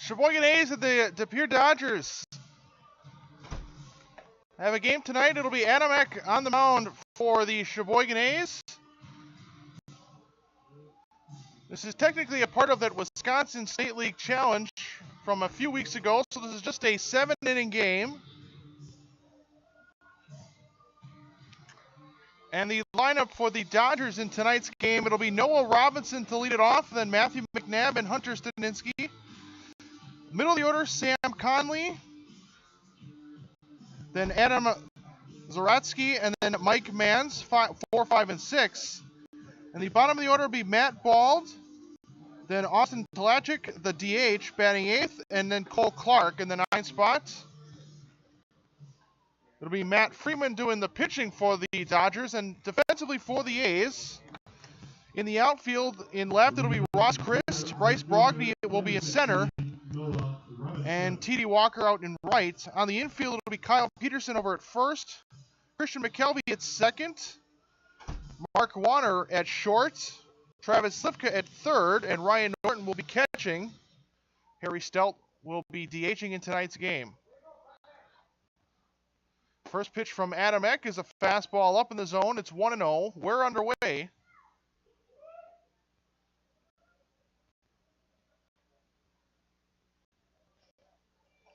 Sheboygan A's at the De Pere Dodgers. Have a game tonight. It'll be Adam Eck on the mound for the Sheboygan A's. This is technically a part of that Wisconsin State League Challenge from a few weeks ago, so this is just a 7-inning game. And the lineup for the Dodgers in tonight's game, it'll be Noah Robinson to lead it off, then Matthew McNabb and Hunter Staniski. Middle of the order, Sam Conley, then Adam Zaratsky, and then Mike Mans, 4, 5, and 6. And the bottom of the order will be Matt Bald, then Austin Talajic, the DH, batting 8th, and then Cole Clark in the 9th spot. It'll be Matt Freeman doing the pitching for the Dodgers, and defensively for the A's. In the outfield, in left, it'll be Ross Christ. Bryce Brogdon will be in center, and T.D. Walker out in right. On the infield, it'll be Kyle Peterson over at first, Christian McKelvey at second, Mark Warner at short, Travis Slivka at third, and Ryan Norton will be catching. Harry Stout will be DHing in tonight's game. First pitch from Adam Eck is a fastball up in the zone. It's 1-0. We're underway.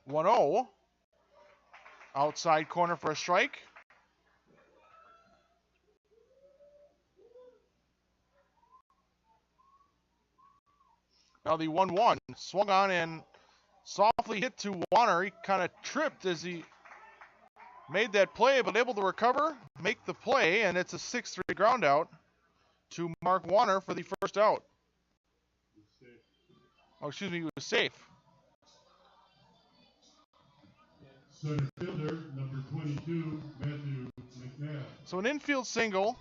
(1-0). Outside corner for a strike. Now the 1-1 swung on and softly hit to Warner. He kind of tripped as he made that play, but able to recover, make the play, and it's a 6-3 ground out to Mark Warner for the first out. Oh, excuse me, he was safe. Center fielder, number 22, Matthew McNabb. So an infield single.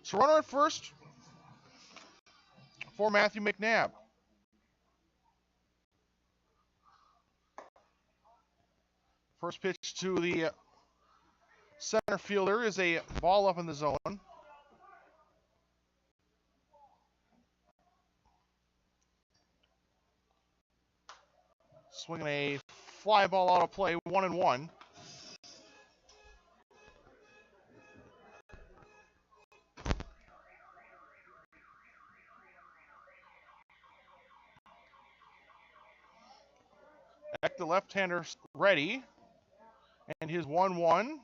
So runner at first for Matthew McNabb. First pitch to the center fielder is a ball up in the zone. Swinging a fly ball out of play, 1-1. Eck, the left-hander, ready. And his 1-1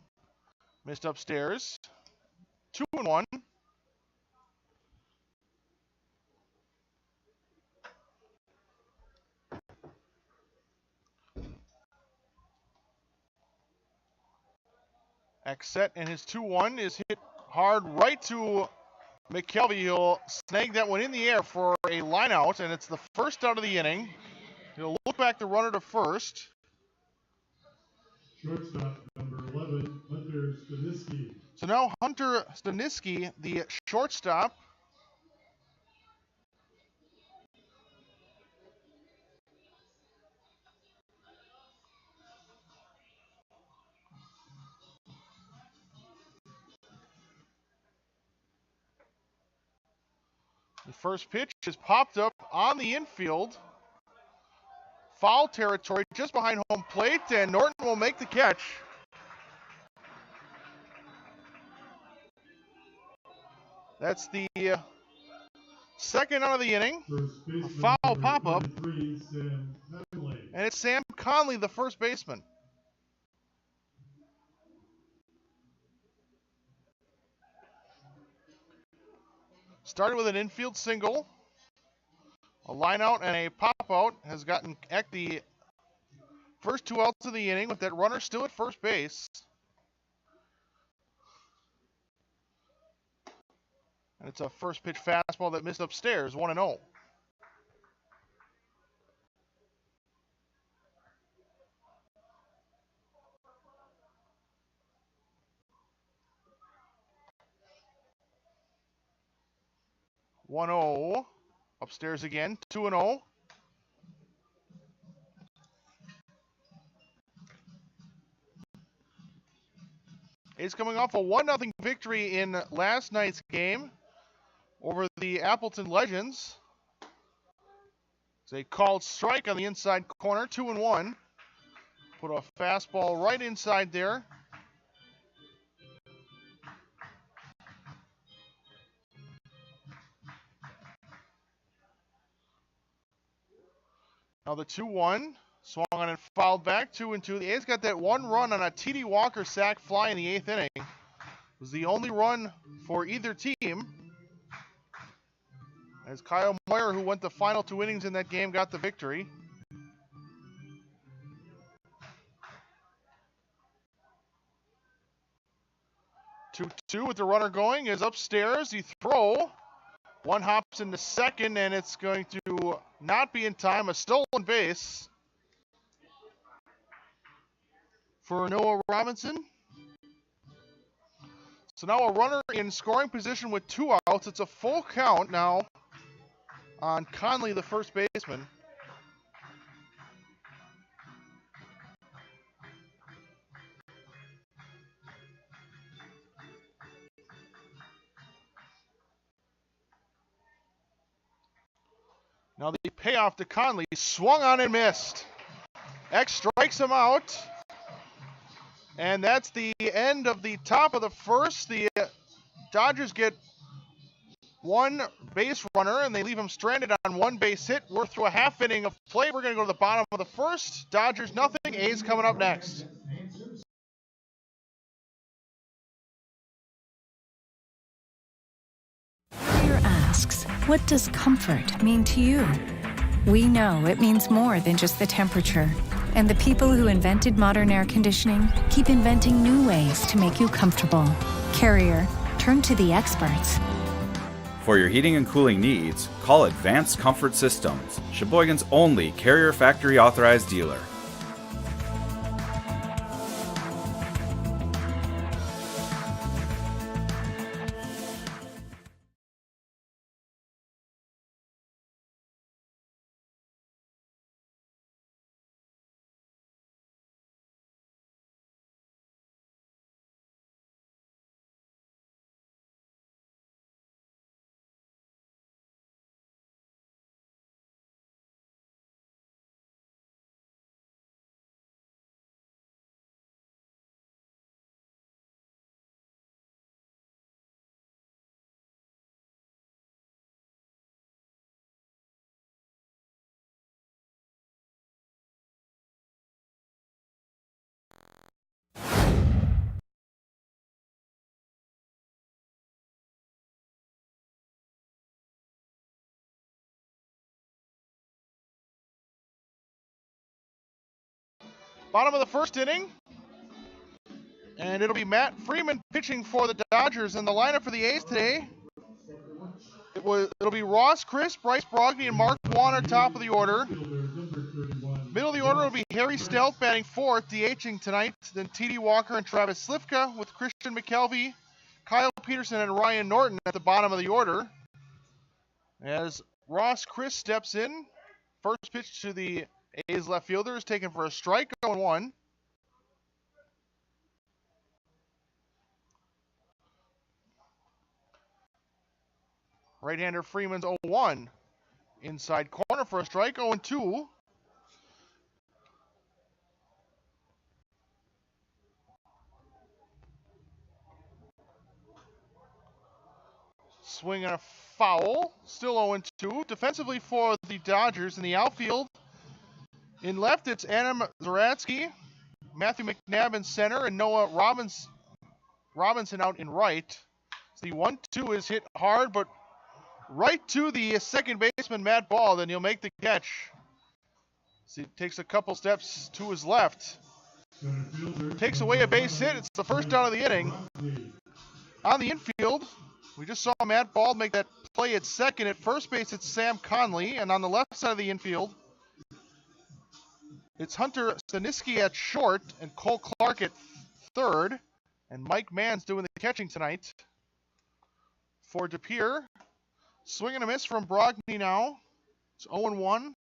missed upstairs. 2-1. Eck set, and his 2-1 is hit hard right to McKelvey. He'll snag that one in the air for a line out, and it's the first out of the inning. He'll look back the runner to first. Shortstop, number 11, Hunter Staniski. So now Hunter Staniski, the shortstop. The first pitch is popped up on the infield. Foul territory just behind home plate, and Norton will make the catch. That's the second out of the inning. A foul pop-up. And it's Sam Conley, the first baseman. Started with an infield single. A line out and a pop out has gotten Eck the first 2 outs of the inning with that runner still at first base. And it's a first pitch fastball that missed upstairs, 1-0. Upstairs again, 2-0. A's coming off a 1-0 victory in last night's game over the Appleton Legends. It's a called strike on the inside corner, 2-1. Put a fastball right inside there. Now the 2-1. Swung on and fouled back, 2-2. The A's got that one run on a T.D. Walker sac fly in the 8th inning. It was the only run for either team. As Kyle Moyer, who went the final 2 innings in that game, got the victory. Two with the runner going is upstairs. The throw. One hops into second, and it's going to not be in time. A stolen base for Noah Robinson. So now a runner in scoring position with 2 outs. It's a full count now on Conley, the first baseman. Now the payoff to Conley, swung on and missed. X strikes him out. And that's the end of the top of the first. The Dodgers get 1 base runner, and they leave him stranded on 1 base hit. We're through a half inning of play. We're going to go to the bottom of the first. Dodgers nothing. A's coming up next. Carrier asks, what does comfort mean to you? We know it means more than just the temperature. And the people who invented modern air conditioning keep inventing new ways to make you comfortable. Carrier, turn to the experts. For your heating and cooling needs, call Advanced Comfort Systems, Sheboygan's only Carrier factory authorized dealer. Bottom of the first inning. And it'll be Matt Freeman pitching for the Dodgers. And the lineup for the A's today, it'll be Ross Chris, Bryce Brogdon, and Mark Warner top of the order. Middle of the order will be Harry Stelf batting 4th, DHing tonight. Then T.D. Walker and Travis Slifka with Christian McKelvey, Kyle Peterson, and Ryan Norton at the bottom of the order. As Ross Chris steps in, first pitch to the A's left fielder is taken for a strike, 0-1. Right-hander Freeman's 0-1. Inside corner for a strike, 0-2. Swing and a foul, still 0-2. Defensively for the Dodgers in the outfield. In left, it's Adam Zaratsky, Matthew McNabb in center, and Noah Robinson out in right. So the 1-2 is hit hard, but right to the second baseman, Matt Ball, then he'll make the catch. So he takes a couple steps to his left. Takes away a base hit. It's the first down of the inning. On the infield, we just saw Matt Ball make that play at second. At first base, it's Sam Conley. And on the left side of the infield, it's Hunter Staniski at short and Cole Clark at third. And Mike Mann's doing the catching tonight. For DePere, swing and a miss from Brogdon now. It's 0-1.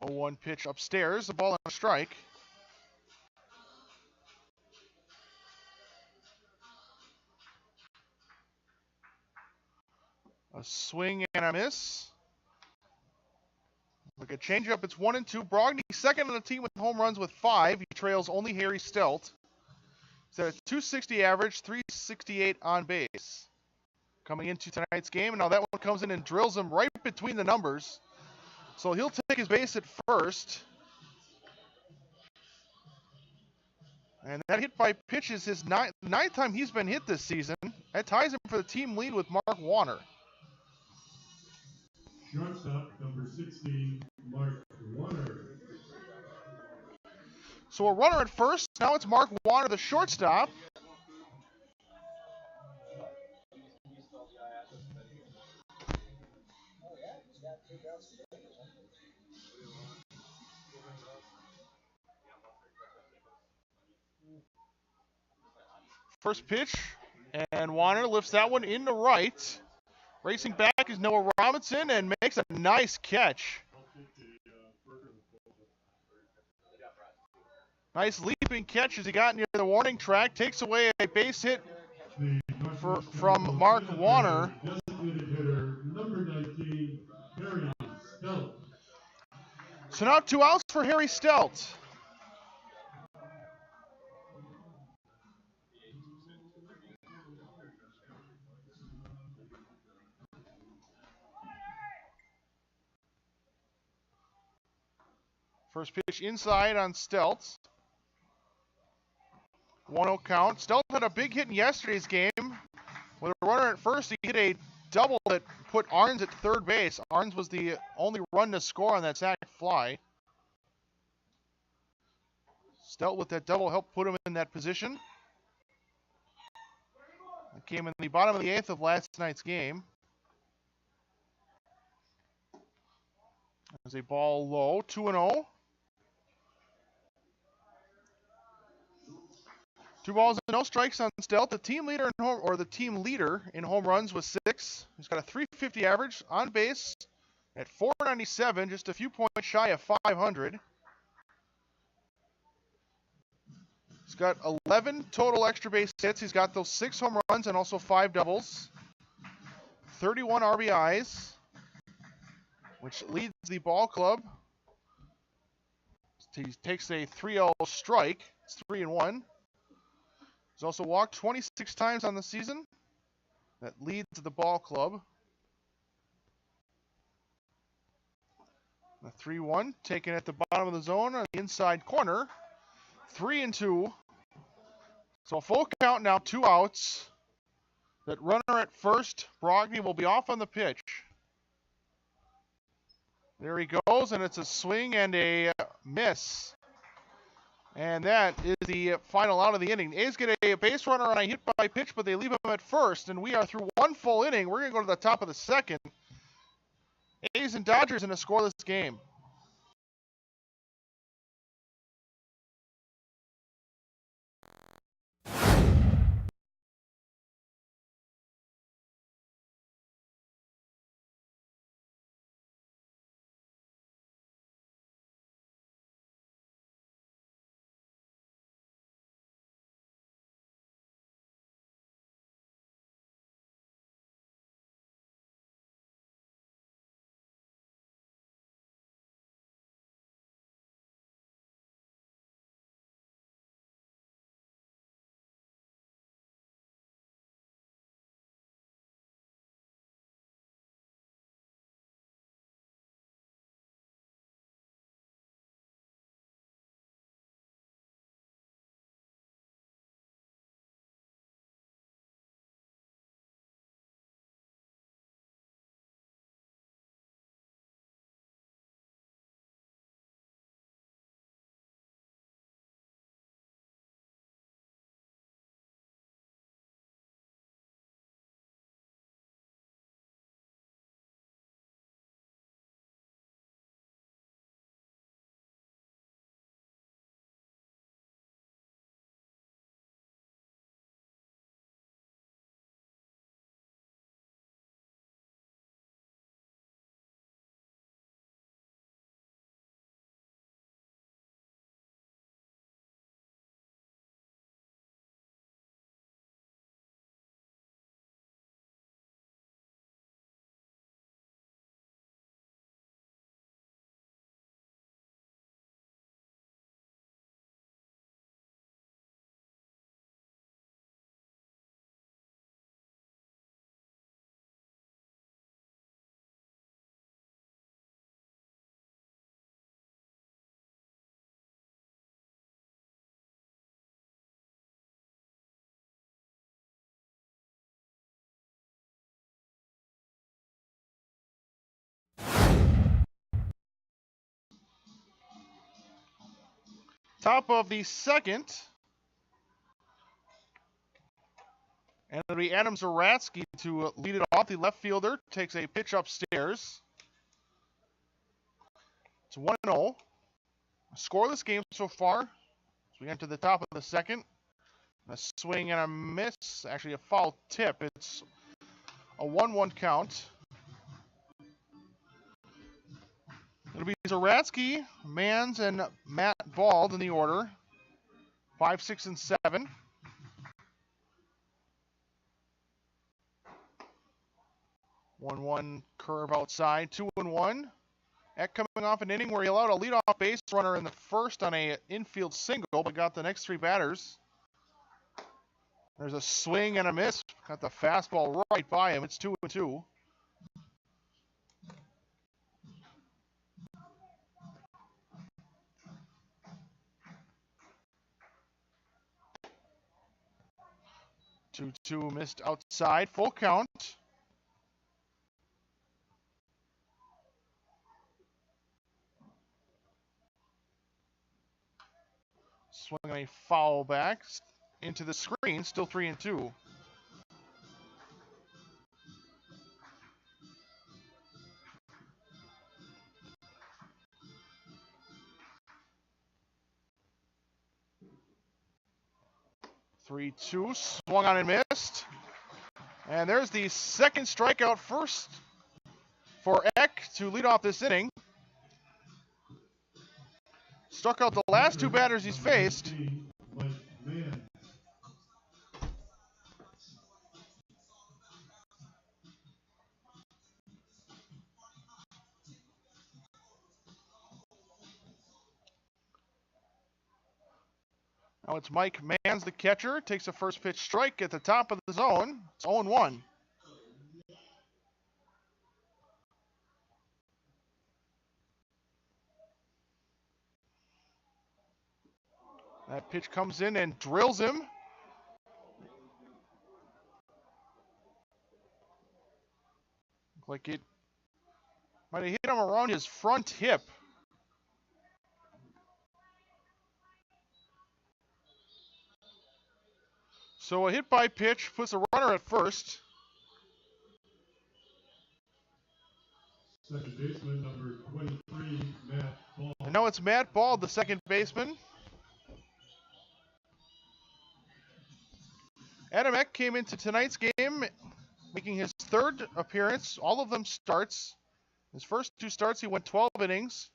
0-1 pitch upstairs. The ball on a strike. A swing and a miss. Look at changeup. It's 1-2. Brogny second on the team with home runs with 5. He trails only Harry Stelt. He's at a 260 average, 368 on base. Coming into tonight's game, and now that one comes in and drills him right between the numbers. So he'll take his base at first. And that hit by pitch is his ninth time he's been hit this season. That ties him for the team lead with Mark Warner. Shortstop, number 16, Mark Warner. So a runner at first. Now it's Mark Warner, the shortstop. First pitch, and Warner lifts that one into right. Racing back is Noah Robinson and makes a nice catch. Nice leaping catch as he got near the warning track. Takes away a base hit from Mark Warner. Designated hitter, number 19, Harry Stelt. So now 2 outs for Harry Stelt. First pitch inside on Stelt. 1-0 count. Stelt had a big hit in yesterday's game. With a runner at first, he hit a double that put Arns at third base. Arns was the only run to score on that sac fly. Stelt with that double helped put him in that position. That came in the bottom of the 8th of last night's game. There's a ball low, 2-0. 2 balls and no strikes on Stelt. The team leader in home runs was 6. He's got a 350 average on base at 497, just a few points shy of 500. He's got 11 total extra base hits. He's got those 6 home runs and also 5 doubles. 31 RBIs, which leads the ball club. He takes a 3-0 strike. It's 3-1. He's also walked 26 times on the season. That leads the ball club. The 3-1 taken at the bottom of the zone on the inside corner. 3-2. So full count now, 2 outs. That runner at first, Brogny, will be off on the pitch. There he goes, and it's a swing and a miss. And that is the final out of the inning. A's get a base runner on a hit by pitch, but they leave him at first, and we are through 1 full inning. We're going to go to the top of the 2nd. A's and Dodgers in a scoreless game. Top of the second. And it'll be Adam Zaratsky to lead it off. The left fielder takes a pitch upstairs. It's 1-0. Scoreless game so far. So we enter the top of the second. A swing and a miss. Actually, a foul tip. It's a 1-1 count. It'll be Zaratsky, Mans, and Matt Bald in the order. 5, 6, and 7. One curve outside, 2-1. Eck coming off an inning where he allowed a leadoff base runner in the first on a infield single, but got the next 3 batters. There's a swing and a miss. Got the fastball right by him. It's 2-2. Two missed outside. Full count. Swinging a foul back into the screen, still 3-2. Three-two, swung on and missed. And there's the second strikeout first for Eck to lead off this inning. Struck out the last 2 batters he's faced. Now it's Mike Mans, the catcher, takes a first pitch strike at the top of the zone. It's 0-1. That pitch comes in and drills him. Like it might have hit him around his front hip. So a hit by pitch puts a runner at first. Second baseman, number 23, Matt Ball. And now it's Matt Ball, the second baseman. Adam Eck came into tonight's game making his 3rd appearance. All of them starts. His first 2 starts, he went 12 innings.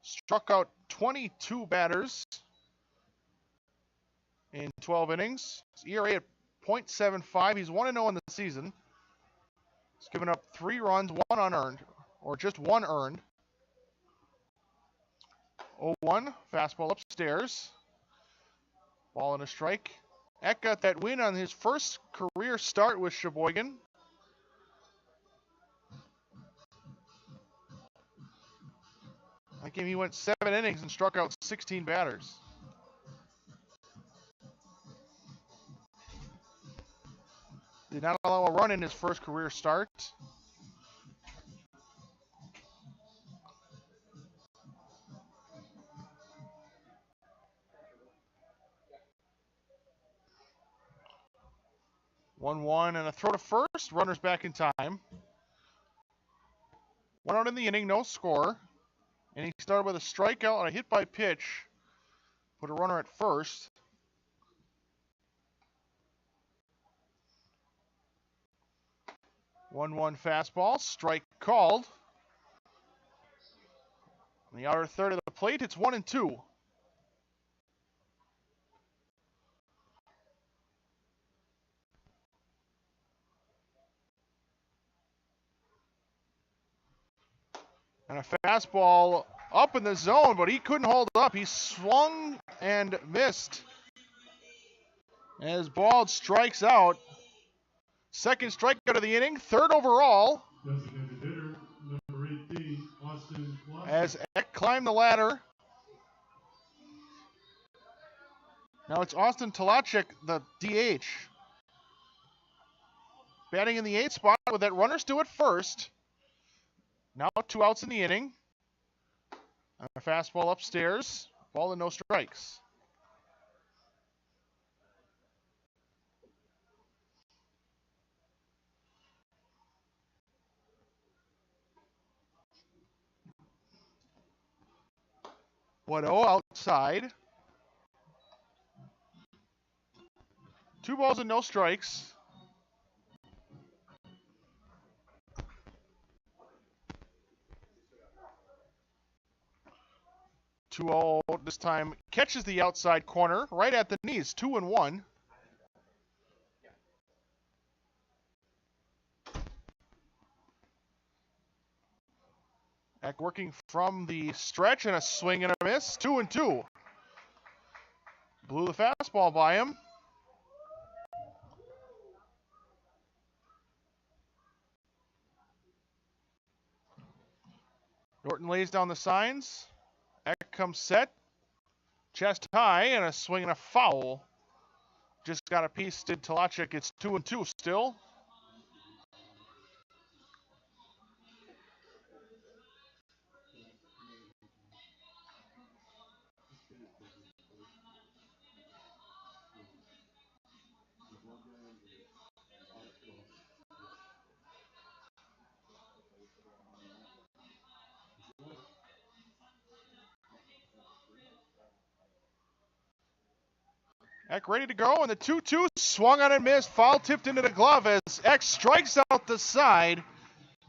Struck out 22 batters in 12 innings. His ERA at .75. He's 1-0 in the season. He's given up 3 runs, 1 unearned, or just 1 earned. 0-1, fastball upstairs. Ball and a strike. Eck got that win on his first career start with Sheboygan. That game he went 7 innings and struck out 16 batters. Did not allow a run in his first career start. One and a throw to first. Runners back in time. 1 out in the inning, no score. And he started with a strikeout and a hit by pitch. Put a runner at first. 1-1 fastball, strike called. On the outer third of the plate, it's 1-2. And a fastball up in the zone, but he couldn't hold up. He swung and missed. As Bald strikes out. Second strikeout of the inning, 3rd overall. Designated hitter, number 18, Austin Clark. As Eck climbed the ladder. Now it's Austin Talachek, the DH. Batting in the 8th spot with that runner still at first. Now 2 outs in the inning. A fastball upstairs. Ball and no strikes. One 0 outside. 2 balls and no strikes. Two 0 this time catches the outside corner right at the knees. 2-1. Eck working from the stretch and a swing and a miss. 2-2. Blew the fastball by him. Norton lays down the signs. Eck comes set. Chest high and a swing and a foul. Just got a piece, did Talachik. It's 2-2 still. Eck ready to go, and the 2-2 swung on and missed. Foul tipped into the glove as Eck strikes out the side.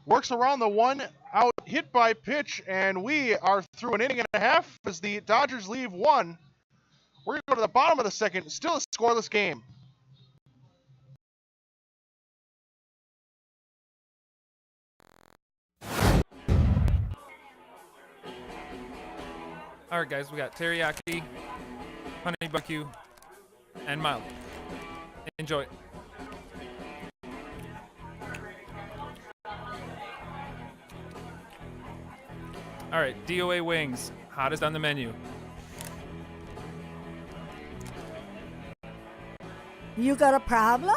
Works around the 1 out hit by pitch, and we are through an inning and a half as the Dodgers leave 1. We're going to go to the bottom of the second. Still a scoreless game. All right, guys, we got teriyaki, honey barbecue, and mild. Enjoy. All right, DOA wings, hottest on the menu. You got a problem?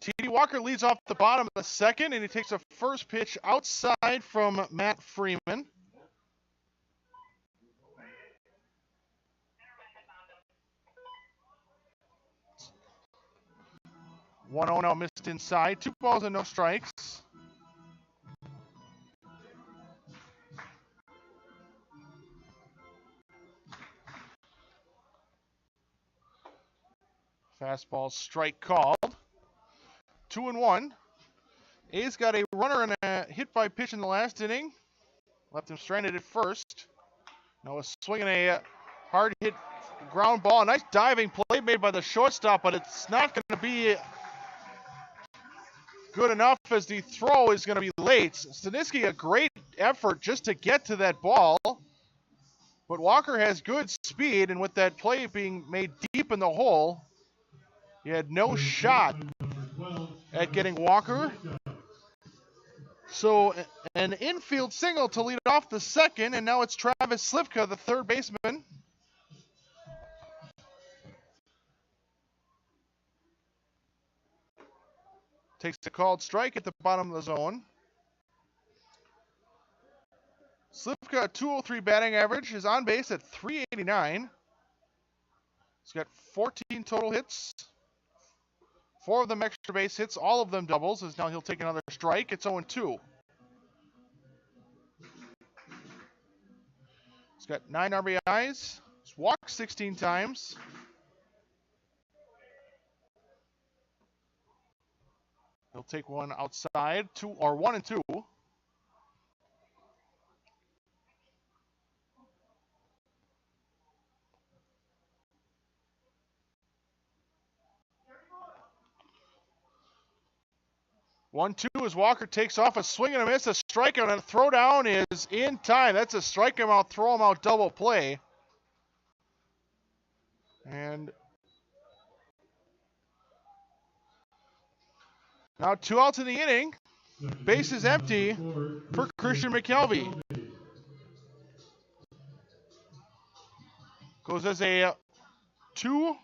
T.D. Walker leads off the bottom of the second, and he takes a first pitch outside from Matt Freeman. One 0 now missed inside. 2 balls and no strikes. Fastball strike called. 2-1. A's got a runner and a hit by pitch in the last inning. Left him stranded at first. Now a swing and a hard hit ground ball. A nice diving play made by the shortstop, but it's not going to be good enough as the throw is going to be late. Staniski, a great effort just to get to that ball. But Walker has good speed, and with that play being made deep in the hole, he had no shot at getting Walker. So an infield single to lead off the second, and now it's Travis Slivka, the third baseman. Takes a called strike at the bottom of the zone. Slivka, a 203 batting average, is on base at 389. He's got 14 total hits. 4 of them extra base hits, all of them doubles, as now he'll take another strike. It's 0-2. He's got 9 RBIs. He's walked 16 times. He'll take one outside, 1-2. 1-2 as Walker takes off, a swing and a miss, a strikeout, and a throwdown is in time. That's a strike him out, throw him out double play. And now 2 outs in the inning. Base is empty for Christian McKelvey. Goes as a 2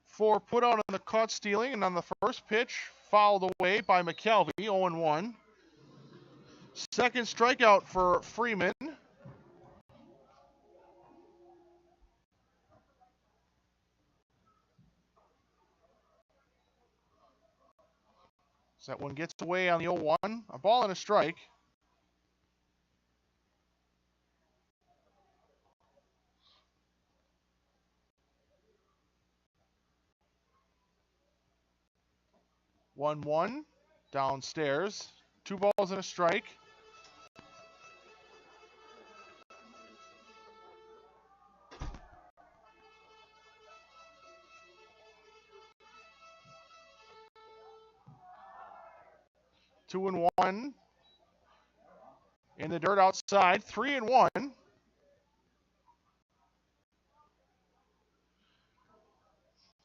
for put out on the caught stealing, and on the first pitch, fouled away by McKelvey, 0-1. Second strikeout for Freeman. So that one gets away on the 0-1. A ball and a strike. One downstairs. 2 balls and a strike. Two and one in the dirt outside. 3-1.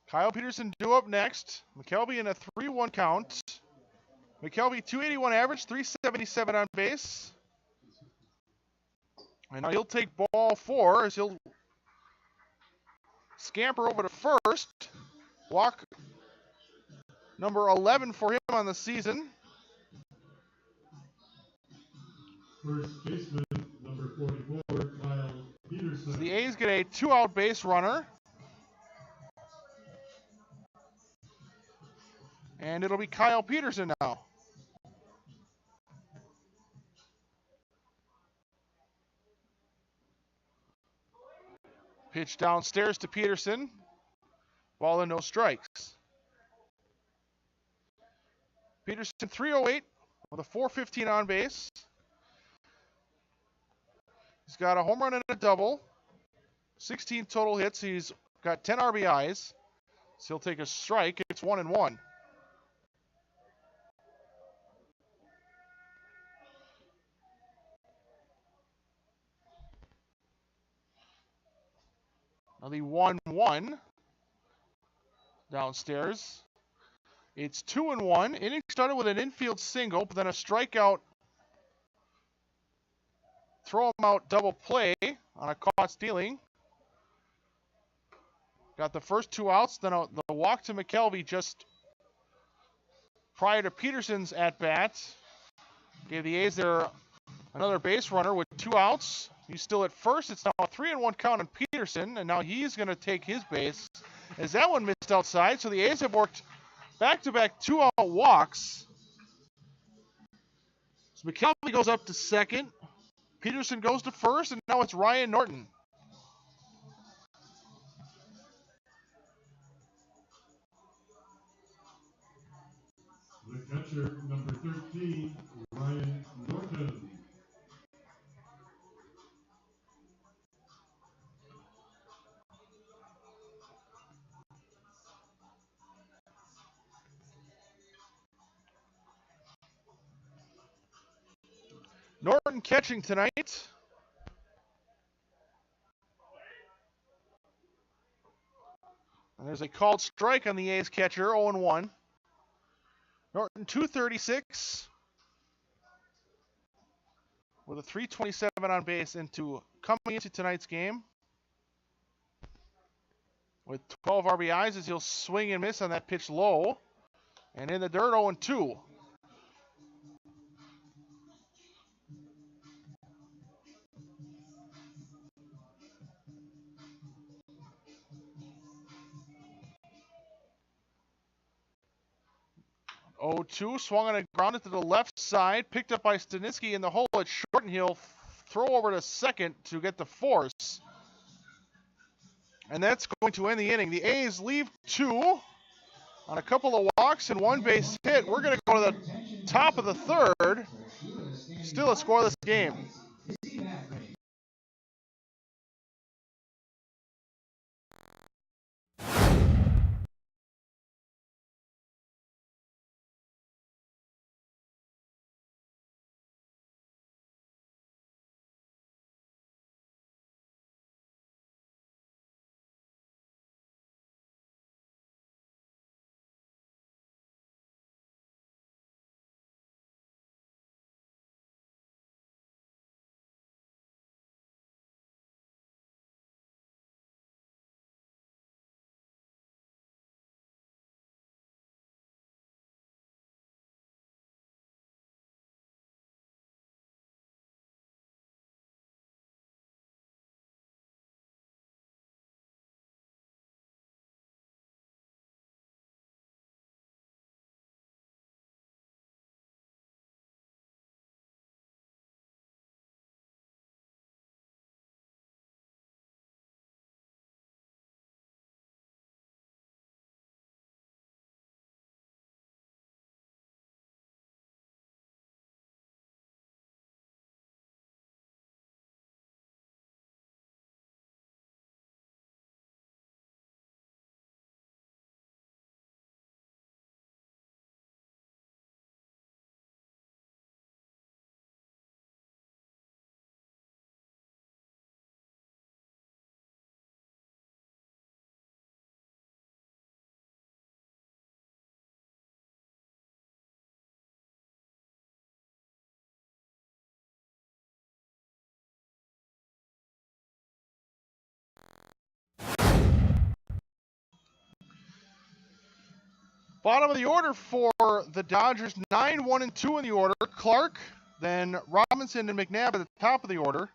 Kyle Peterson due up next. McKelvey in a 3-1 count. McKelvey 281 average, 377 on base. And now he'll take ball 4 as he'll scamper over to first. Walk number 11 for him on the season. First baseman, number 44, Kyle Peterson. So the A's get a 2-out base runner. And it'll be Kyle Peterson now. Pitch downstairs to Peterson. Ball and no strikes. Peterson 308 with a 415 on base. He's got a home run and a double. 16 total hits. He's got 10 RBIs. So he'll take a strike. It's 1-1. Now the 1-1 downstairs. It's 2-1. Inning started with an infield single, but then a strikeout. Throw him out double play on a caught stealing. Got the first 2 outs, then the walk to McKelvey just prior to Peterson's at-bat. Gave the A's another base runner with 2 outs. He's still at first. It's now a 3-1 count on Peterson, and now he's going to take his base as that one missed outside. So the A's have worked back-to-back 2-out walks. So McKelvey goes up to second. Peterson goes to first, and now it's Ryan Norton. The catcher, number 13, Ryan Norton. Norton catching tonight. And there's a called strike on the A's catcher, 0-1. Norton 236 with a 327 on base coming into tonight's game. With 12 RBIs as he'll swing and miss on that pitch low. And in the dirt, 0-2. 0-2, swung on a grounded to the left side, picked up by Stanisky in the hole at short, and he'll throw over to second to get the force. And that's going to end the inning. The A's leave 2 on a couple of walks and 1 base hit. We're going to go to the top of the third. Still a scoreless game. Bottom of the order for the Dodgers, 9, 1, and 2 in the order. Clark, then Robinson and McNabb at the top of the order.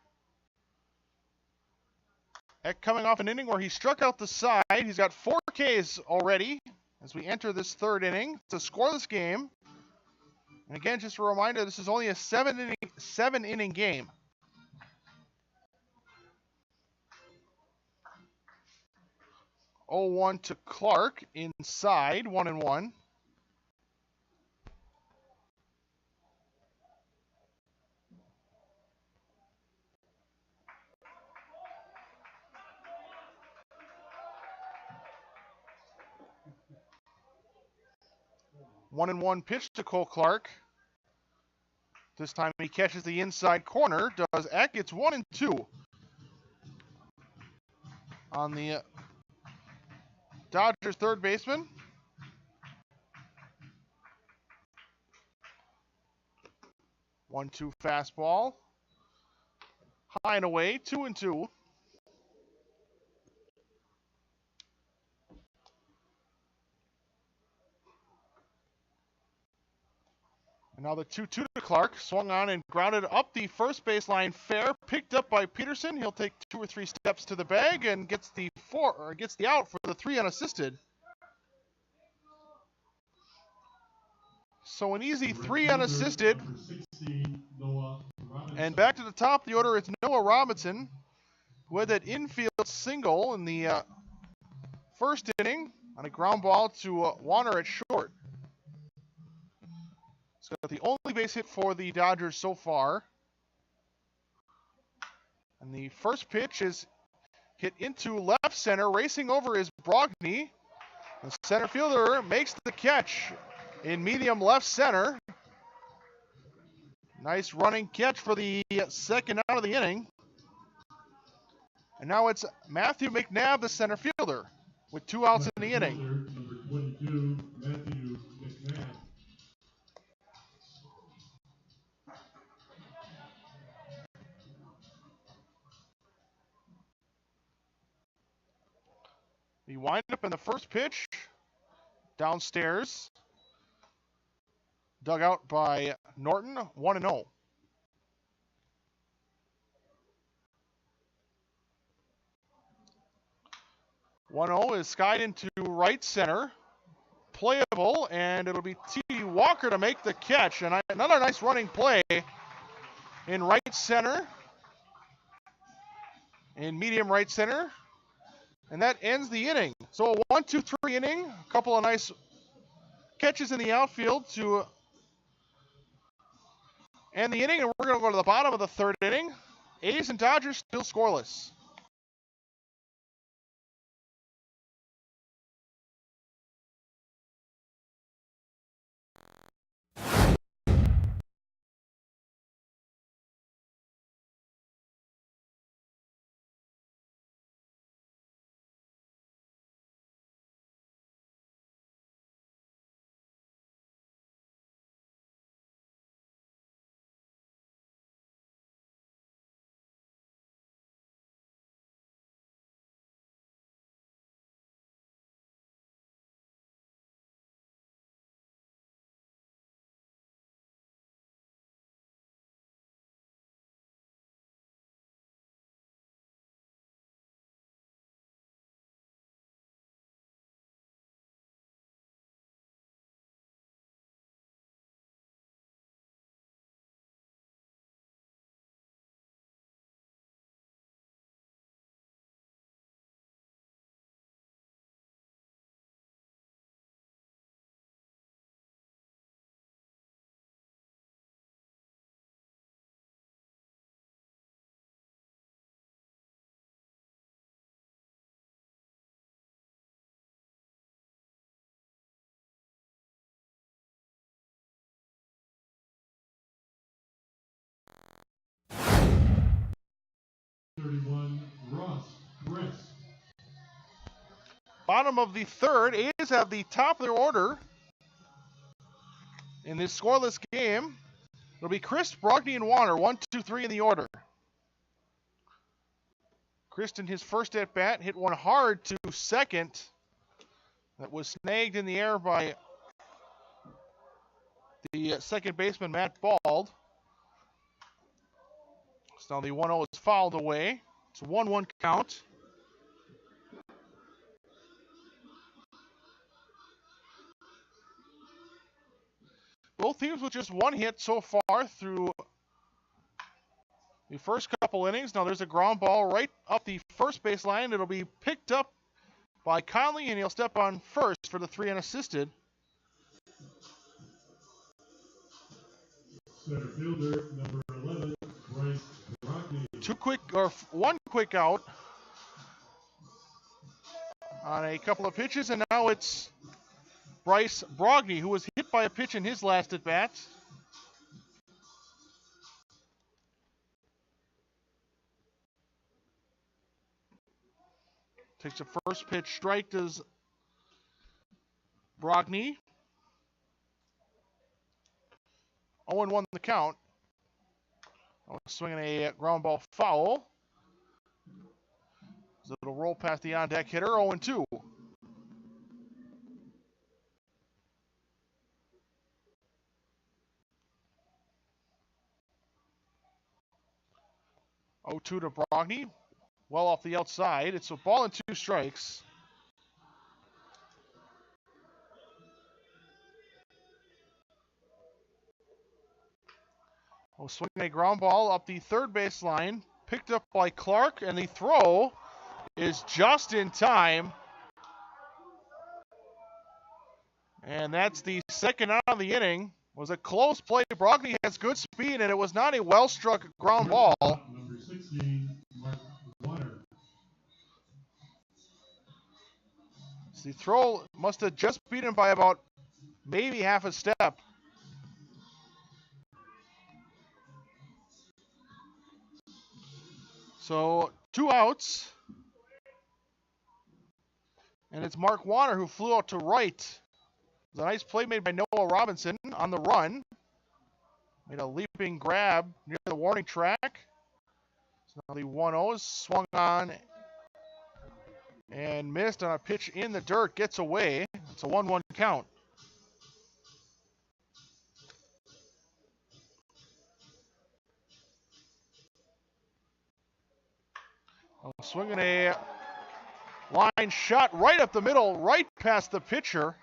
Eck coming off an inning where he struck out the side. He's got 4 Ks already as we enter this third inning. It's a scoreless game. And again, just a reminder, this is only a 7-inning game. Oh, 1 to Clark inside, 1-1. One and one pitch to Cole Clark. This time he catches the inside corner. Does Eck? It's 1-2 on the Dodgers third baseman. One-two fastball. High and away, 2-2. And now the 2-2 to Clark. Swung on and grounded up the first baseline fair. Picked up by Peterson. He'll take 2 or 3 steps to the bag and gets the out for the 3 unassisted. So an easy 3 unassisted. And back to the top of the order, it's Noah Robinson, who had that infield single in the first inning on a ground ball to Warner at short. He's got the only base hit for the Dodgers so far. And the first pitch is hit into left center. Racing over is Brogny. The center fielder makes the catch in medium left center. Nice running catch for the second out of the inning. And now it's Matthew McNabb, the center fielder, with 2 outs in the inning. Number 22, Matthew McNabb. The windup in the first pitch, downstairs, dug out by Norton, 1-0. One-0 is skied into right center. playable, and it'll be T.D. Walker to make the catch. And another nice running play in right center, in medium right center. And that ends the inning. So a 1-2-3 inning, a couple of nice catches in the outfield to end the inning, and we're going to go to the bottom of the third inning. A's and Dodgers still scoreless. Bottom of the third, A's have the top of their order in this scoreless game. It'll be Chris, Brogdon, and Warner, 1, 2, 3 in the order. Chris in his first at bat hit one hard to second. That was snagged in the air by the second baseman, Matt Bald. So now the 1-0 is fouled away. It's a 1-1 count. Both teams with just one hit so far through the first couple innings. Now there's a ground ball right up the first base line. It'll be picked up by Conley, and he'll step on first for the 3 unassisted. Center fielder, number 11, Bryce Brogdon. One quick out on a couple of pitches, and now it's Bryce Brogdon, who was hit by a pitch in his last at bat. Takes the first pitch, strike does Brogdon. 0-1 the count. Swinging a ground ball foul. So it'll roll past the on-deck hitter, 0-2. To Brogdon, well off the outside. It's a ball and 2 strikes. Swinging a ground ball up the third base line, picked up by Clark, and the throw is just in time. And that's the second out of the inning. It was a close play. Brogdon has good speed, and it was not a well-struck ground ball. Number 16, Mark Warner. The throw must have just beat him by about maybe half a step. So 2 outs. And it's Mark Warner who flew out to right. It was a nice play made by Noah Robinson on the run. Made a leaping grab near the warning track. So now the 1-0 is swung on and missed on a pitch in the dirt. Gets away. It's a 1-1 count. Swinging a line shot right up the middle, right past the pitcher.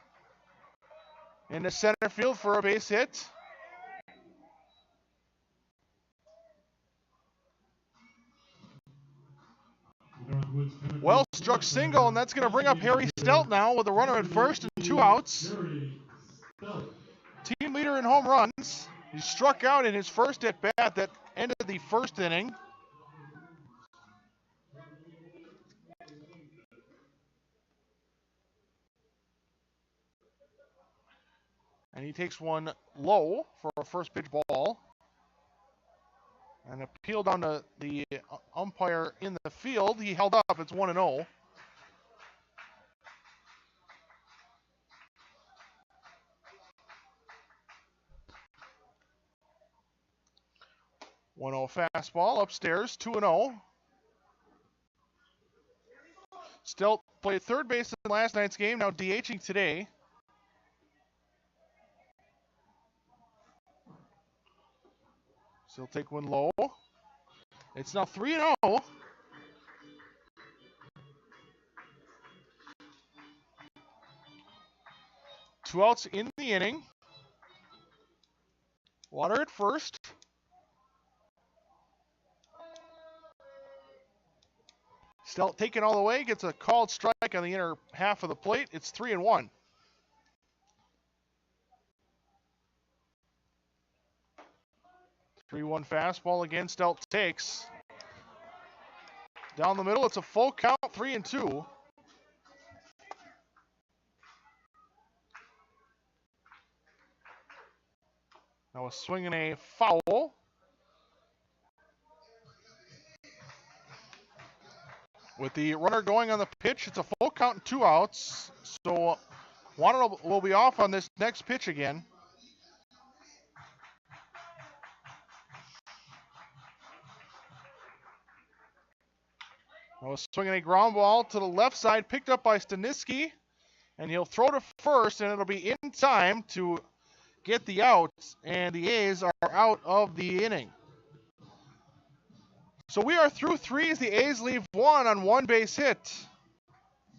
into center field for a base hit. Well struck single, and that's going to bring up Harry Stelt now with a runner at first and 2 outs. Team leader in home runs. He struck out in his first at bat that ended the first inning. And he takes one low for a first pitch ball. And appeal down to the umpire in the field. He held up. It's 1-0. Fastball upstairs, 2-0. Stelt played third base in last night's game, now DHing today. Still take one low. It's now 3-0. Two outs in the inning. Water at first. Stelt taken all the way, gets a called strike on the inner half of the plate. It's 3-1. Three-one fastball again. Stelt takes. Down the middle, it's a full count, 3-2. Now a swing and a foul. With the runner going on the pitch, it's a full count and 2 outs. So Water will be off on this next pitch again. Now a swing and a ground ball to the left side, picked up by Staniski. And he'll throw to first, and it'll be in time to get the out. And the A's are out of the inning. So we are through 3 as the A's leave 1 on 1 base hit.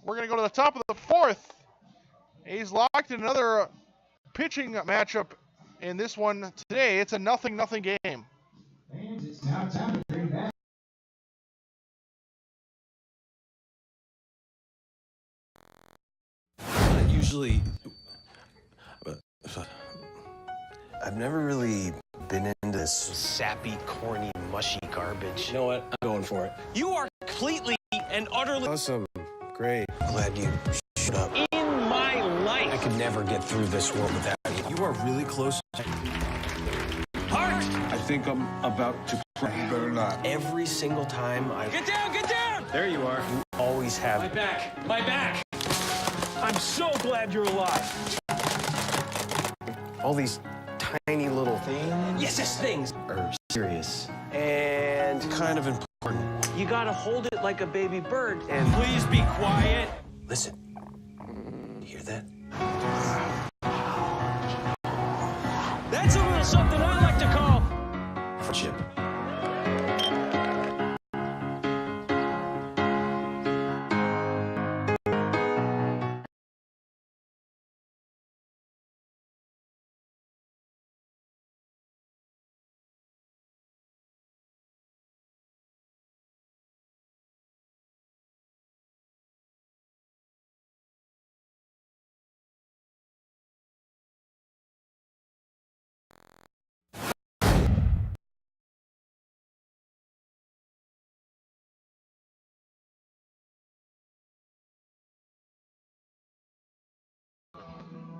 We're going to go to the top of the 4th. A's locked in another pitching matchup in this one today. It's a 0-0 game. And it's now time to bring back. Usually, I've never really been into this sappy, corny, mushy garbage. You know what? I'm going for it. You are completely and utterly Awesome. Great. glad you showed up. In my life. I could never get through this world without you. You are really close. Heart! I think I'm about to cry. You better not. Every single time I Get down, get down! there you are. You always My have. back, my back! I'm so glad you're alive. All these tiny little things Yes, things. are serious and kind of important. You gotta hold it like a baby bird. And please be quiet. Listen, you hear that? That's a little something I like to call Friendship.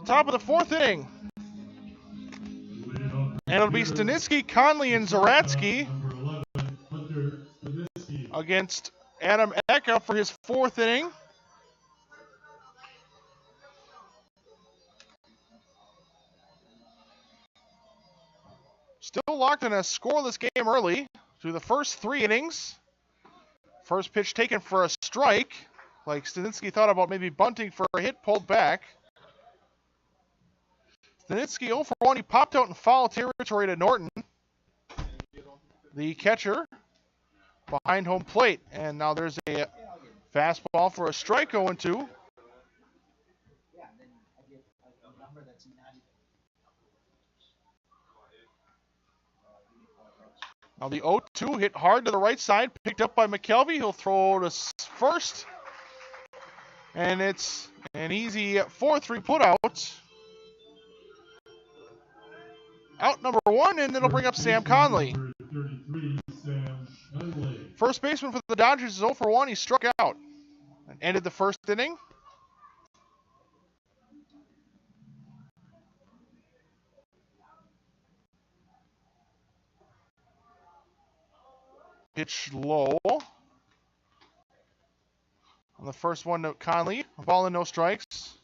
Top of the 4th inning. And it'll be Staniski, Conley, and Zaratsky against Adam Ecka for his 4th inning. Still locked in a scoreless game early through the first 3 innings. First pitch taken for a strike. Like Staniski thought about maybe bunting for a hit, pulled back. Staniski 0 for 1. He popped out in foul territory to Norton, the catcher, behind home plate. And now there's a fastball for a strike, 0-2. Now the 0-2 hit hard to the right side, picked up by McKelvey. He'll throw to first. And it's an easy 4-3 put out. Out number 1, and it'll bring up Sam Conley. First baseman for the Dodgers is 0 for 1. He struck out and ended the first inning. Pitch low. On the first one to Conley. A ball and no strikes.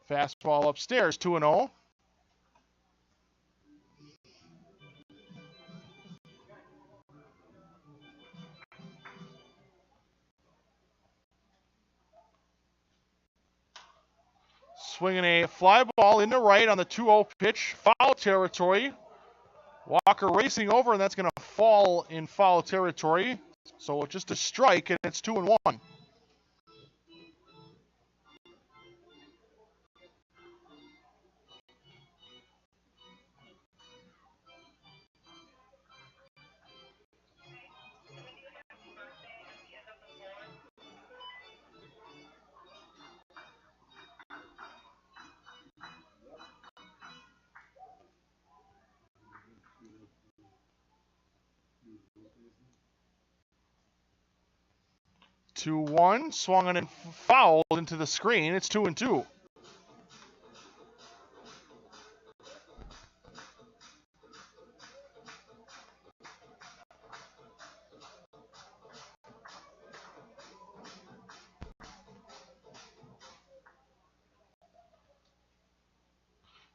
Fastball upstairs, 2-0. Swinging a fly ball into right on the 2-0 pitch. Foul territory. Walker racing over, and that's going to fall in foul territory. So just a strike, and it's 2-1. Two one, swung on and fouled into the screen. It's 2-2.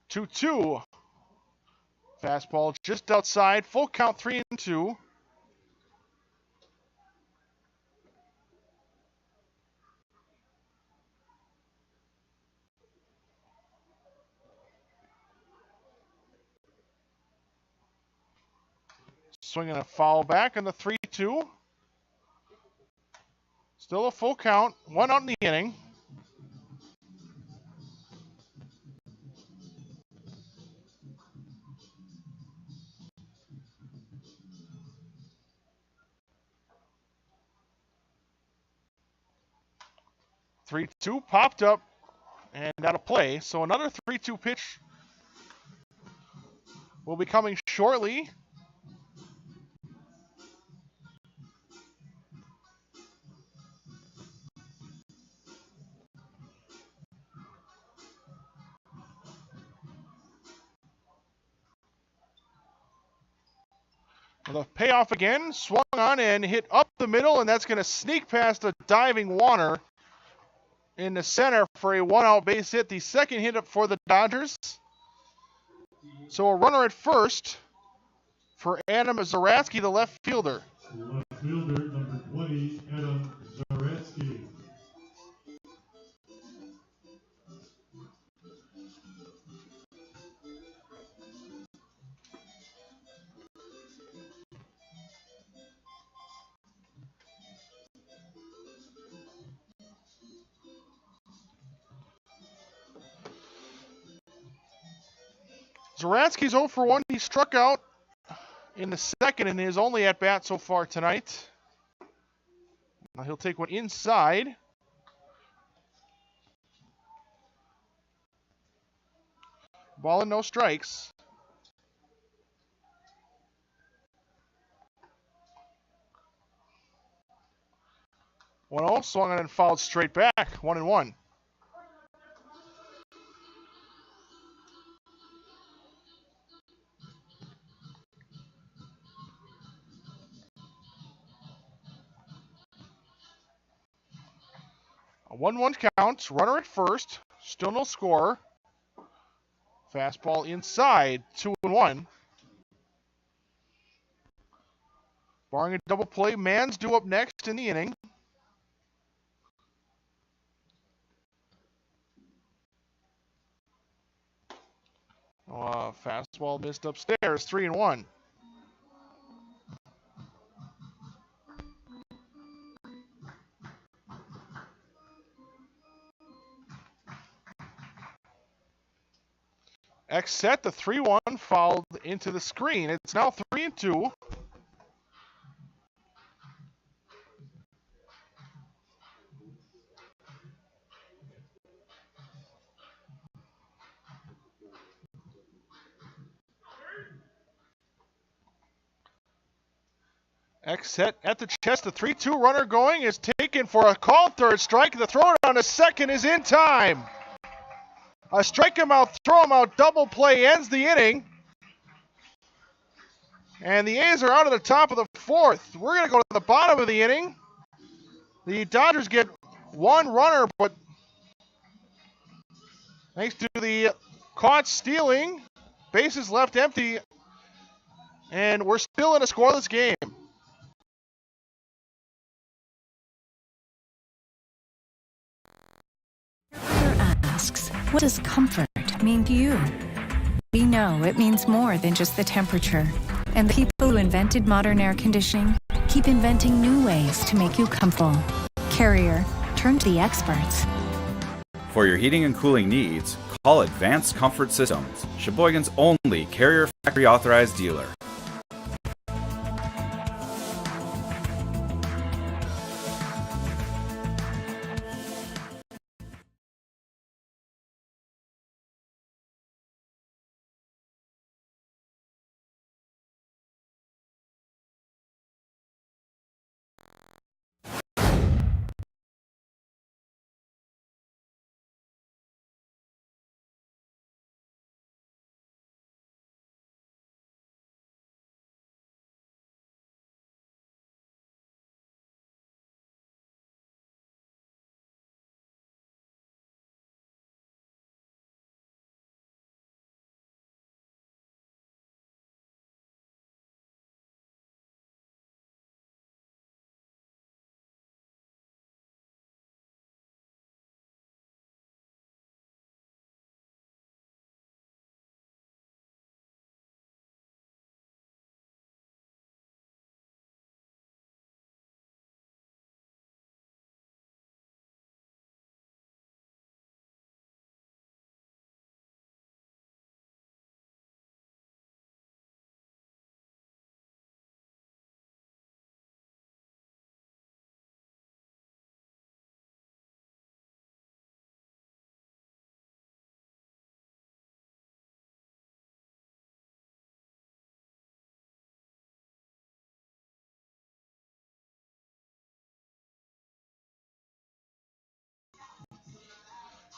Two. Fastball just outside. Full count, 3-2. Swinging a foul back on the 3-2. Still a full count. One out in the inning. Three-two popped up and out of play. So another 3-2 pitch will be coming shortly. The payoff again, swung on and hit up the middle, and that's going to sneak past a diving Warner in the center for a one-out base hit. The second hit up for the Dodgers. So a runner at first for Adam Zaratsky, the left fielder. Left fielder, number 20, Adam Zaratsky. Zaratsky's 0 for 1. He struck out in the second in his only at-bat so far tonight. Now he'll take one inside. Ball and no strikes. One 0, swung on and fouled straight back. 1-1. A 1-1 count. Runner at first. Still no score. Fastball inside. 2-1. Barring a double play, Mann's due up next in the inning. Fastball missed upstairs. 3-1. X set, the 3-1 fouled into the screen. It's now 3-2. X set at the chest. The 3-2 runner going is taken for a called third strike. The throw on a second is in time. A strike him out, throw him out, double play ends the inning. And the A's are out of the top of the fourth. We're going to go to the bottom of the inning. The Dodgers get one runner, but thanks to the caught stealing, bases left empty, and we're still in a scoreless game. Asks, what does comfort mean to you? We know it means more than just the temperature. And the people who invented modern air conditioning keep inventing new ways to make you comfortable. Carrier, turn to the experts. For your heating and cooling needs, call Advanced Comfort Systems, Sheboygan's only Carrier factory authorized dealer.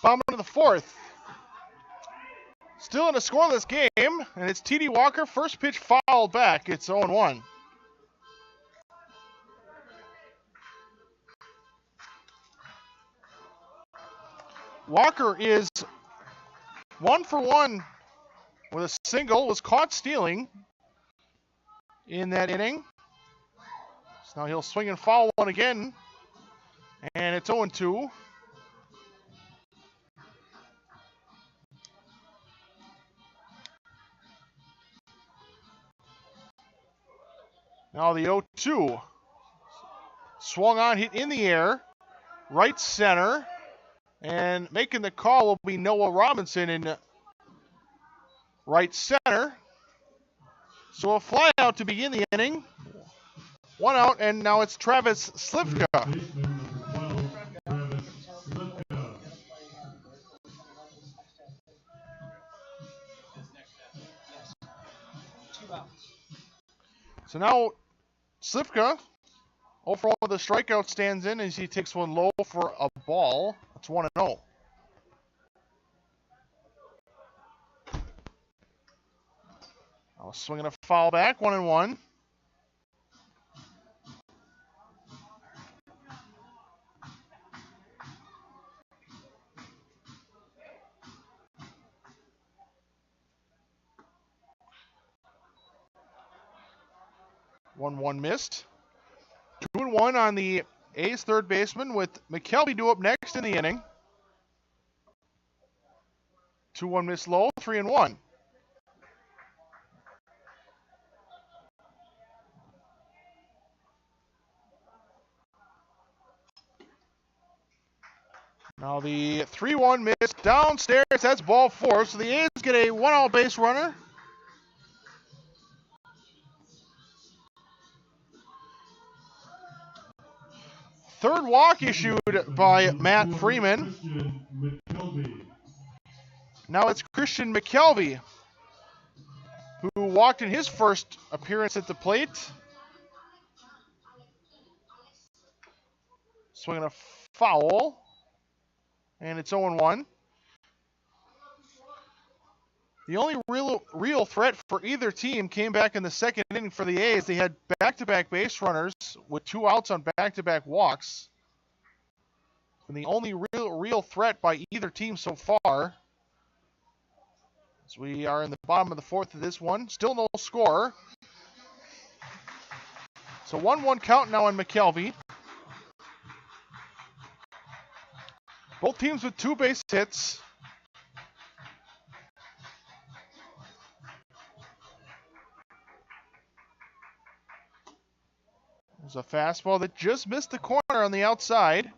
Bottom of the fourth. Still in a scoreless game, and it's T.D. Walker. First pitch fouled back. It's 0-1. Walker is 1 for 1 with a single. Was caught stealing in that inning. So now he'll swing and foul one again. And it's 0-2. Now the 0-2. Swung on, hit in the air. Right center. And making the call will be Noah Robinson in right center. So a fly out to begin the inning. One out, and now it's Travis Slivka. Baseman number 12, Travis Slivka. So now Slivka, 0 for 1 with a strikeout, stands in as he takes one low for a ball. That's 1-0. Now swinging a foul back, 1-1. One missed. 2-1 on the A's third baseman with McKelvey due up next in the inning. 2-1 missed low, 3-1. Now Now the 3-1 miss downstairs. That's ball 4. So the A's get a 1-out base runner. Third walk issued by Matt Freeman. Now it's Christian McKelvey, who walked in his first appearance at the plate. Swinging a foul, and it's 0-1. The only real threat for either team came back in the second inning for the A's. They had back-to-back base runners with 2 outs on back-to-back walks. And the only real threat by either team so far. As we are in the bottom of the 4th of this one. Still no score. So 1-1 count now on McKelvey. Both teams with 2 base hits. There's a fastball that just missed the corner on the outside.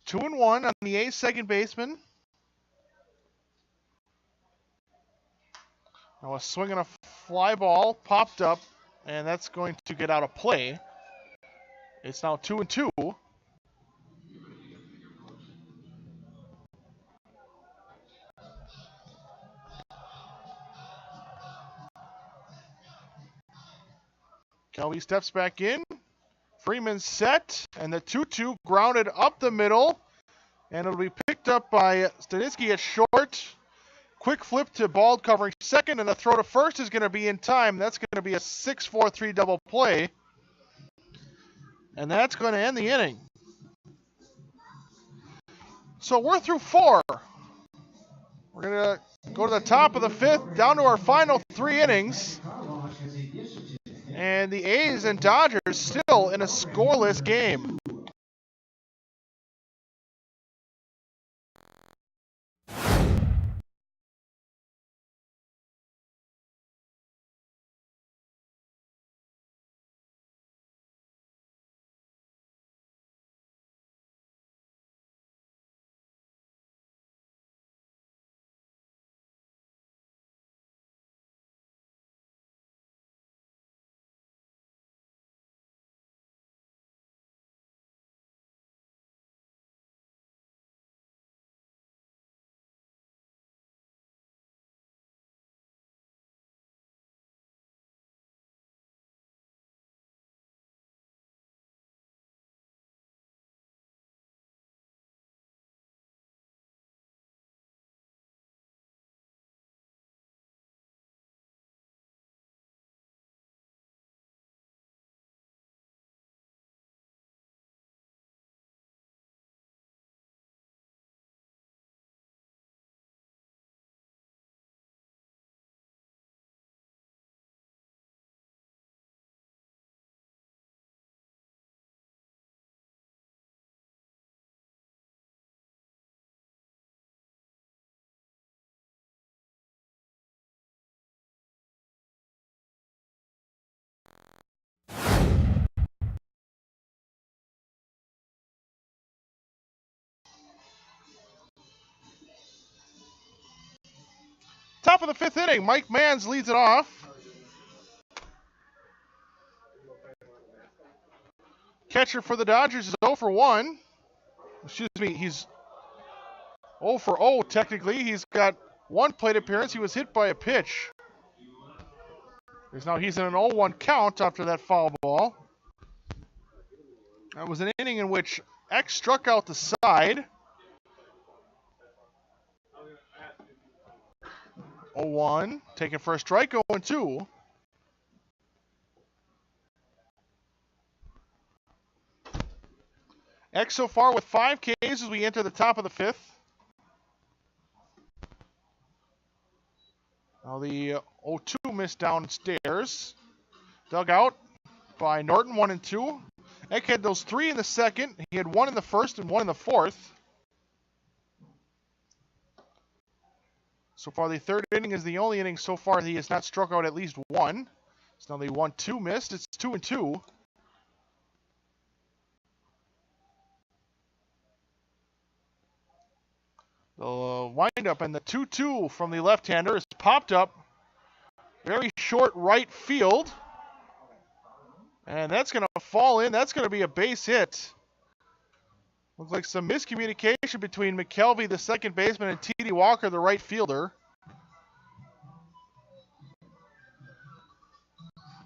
2-1 on the A's second baseman. Now a swing and a fly ball popped up, and that's going to get out of play. It's now 2-2. Kelly steps back in. Freeman set, and the 2-2 grounded up the middle, and it'll be picked up by Stanisky at short. Quick flip to Bald covering second, and the throw to first is going to be in time. That's going to be a 6-4-3 double play, and that's going to end the inning. So we're through 4. We're going to go to the top of the 5th, down to our final 3 innings. And the A's and Dodgers still in a scoreless game. Top of the 5th inning, Mike Manns leads it off. Catcher for the Dodgers is 0 for 1. Excuse me, he's 0 for 0 technically. He's got 1 plate appearance. He was hit by a pitch. He's in an 0-1 count after that foul ball. That was an inning in which X struck out the side. 0-1, taking for a strike, 0-2. X so far with 5 Ks as we enter the top of the 5th. Now the 0-2 miss downstairs. Dug out by Norton, 1 and 2. Eck had those 3 in the second. He had 1 in the first and 1 in the 4th. So far, the 3rd inning is the only inning so far he has not struck out at least 1. So now the 1-2 missed. It's 2 and 2. windup, and the 2-2 from the left-hander is popped up. Very short right field. And that's going to fall in. That's going to be a base hit. Looks like some miscommunication between McKelvey, the second baseman, and T.D. Walker, the right fielder.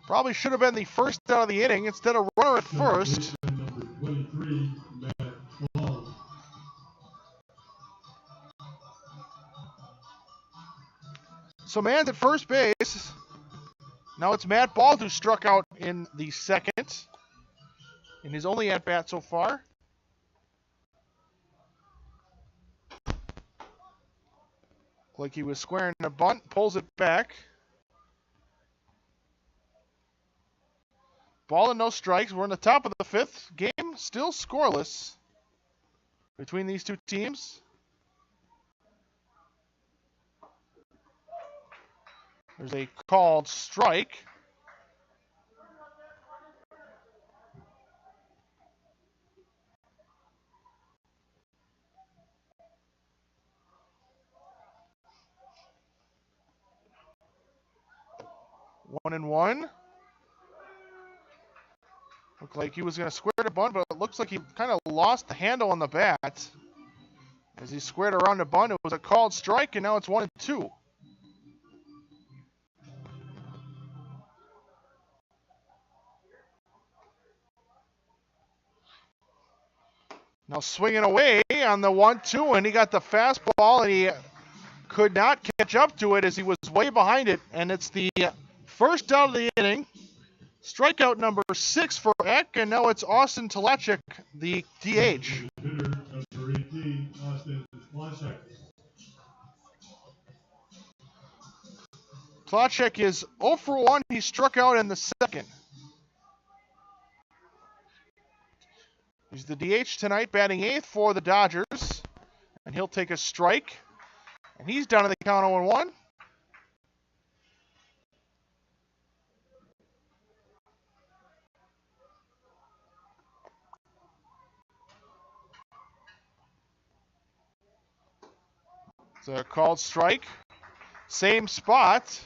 Probably should have been the first out of the inning instead of runner at first. Number 23, Matt Ball. So man's at first base. Now it's Matt Ball who struck out in the second in his only at-bat so far. Like he was squaring a bunt, pulls it back. Ball and no strikes. We're in the top of the fifth. Game still scoreless between these two teams. There's a called strike. One and one. Looked like he was going to square the bunt, but it looks like he kind of lost the handle on the bat. As he squared around the bunt, it was a called strike, and now it's 1-2. Now swinging away on the 1-2, and he got the fastball, and he could not catch up to it as he was way behind it, and it's the first out of the inning. Strikeout number 6 for Eck, and now it's Austin Talachik, the DH. Hitter, number 18, Austin Talachik. Talachik is 0 for 1. He struck out in the second. He's the DH tonight, batting 8th for the Dodgers, and he'll take a strike, and he's down to the count 0-1. It's a called strike. Same spot.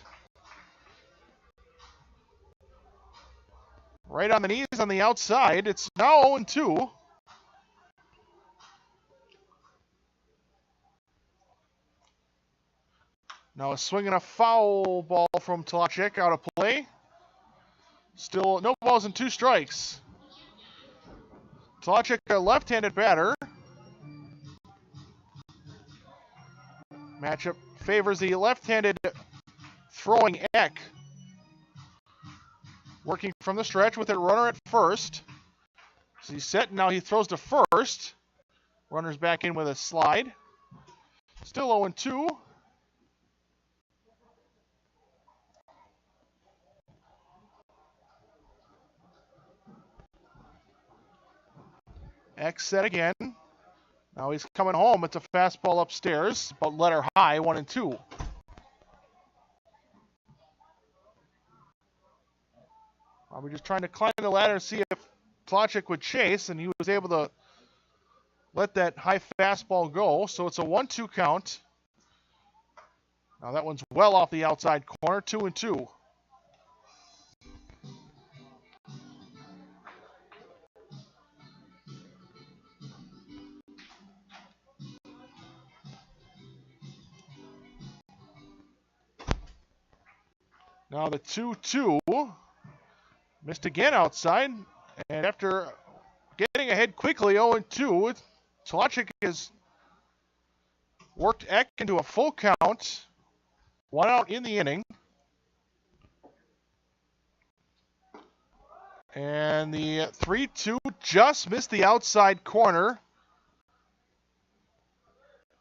Right on the knees on the outside. It's now 0-2. Now a swing and a foul ball from Talachik out of play. Still no balls and 2 strikes. Talachik, a left-handed batter. Matchup favors the left-handed throwing Eck. Working from the stretch with a runner at first. So he's set, now he throws to first. Runner's back in with a slide. Still 0-2. Eck set again. Now he's coming home. It's a fastball upstairs, but letter high, 1-2. We're just trying to climb the ladder and see if Talachik would chase, and he was able to let that high fastball go. So it's a 1-2 count. Now that one's well off the outside corner, 2-2. Now the 2-2. Missed again outside. And after getting ahead quickly, 0-2, Talachik has worked Eck into a full count. 1 out in the inning. And the 3-2 just missed the outside corner.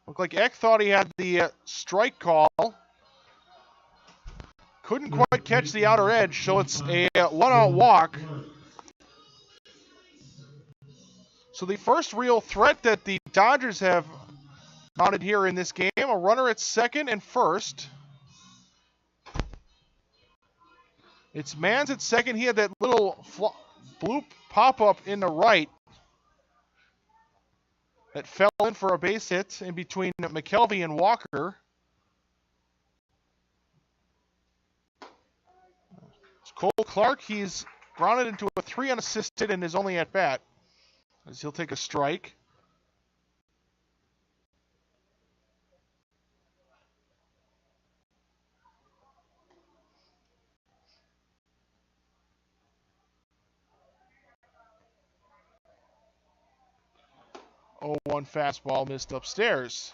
Looked like Eck thought he had the strike call. Couldn't quite catch the outer edge, so it's a 1-out walk. So the first real threat that the Dodgers have mounted here in this game, a runner at second and first. It's Mans at second. He had that little bloop pop-up in the right. that fell in for a base hit in between McKelvey and Walker. It's Cole Clark, he's grounded into a 3 unassisted and is only at bat, as he'll take a strike. Oh, 1 fastball missed upstairs.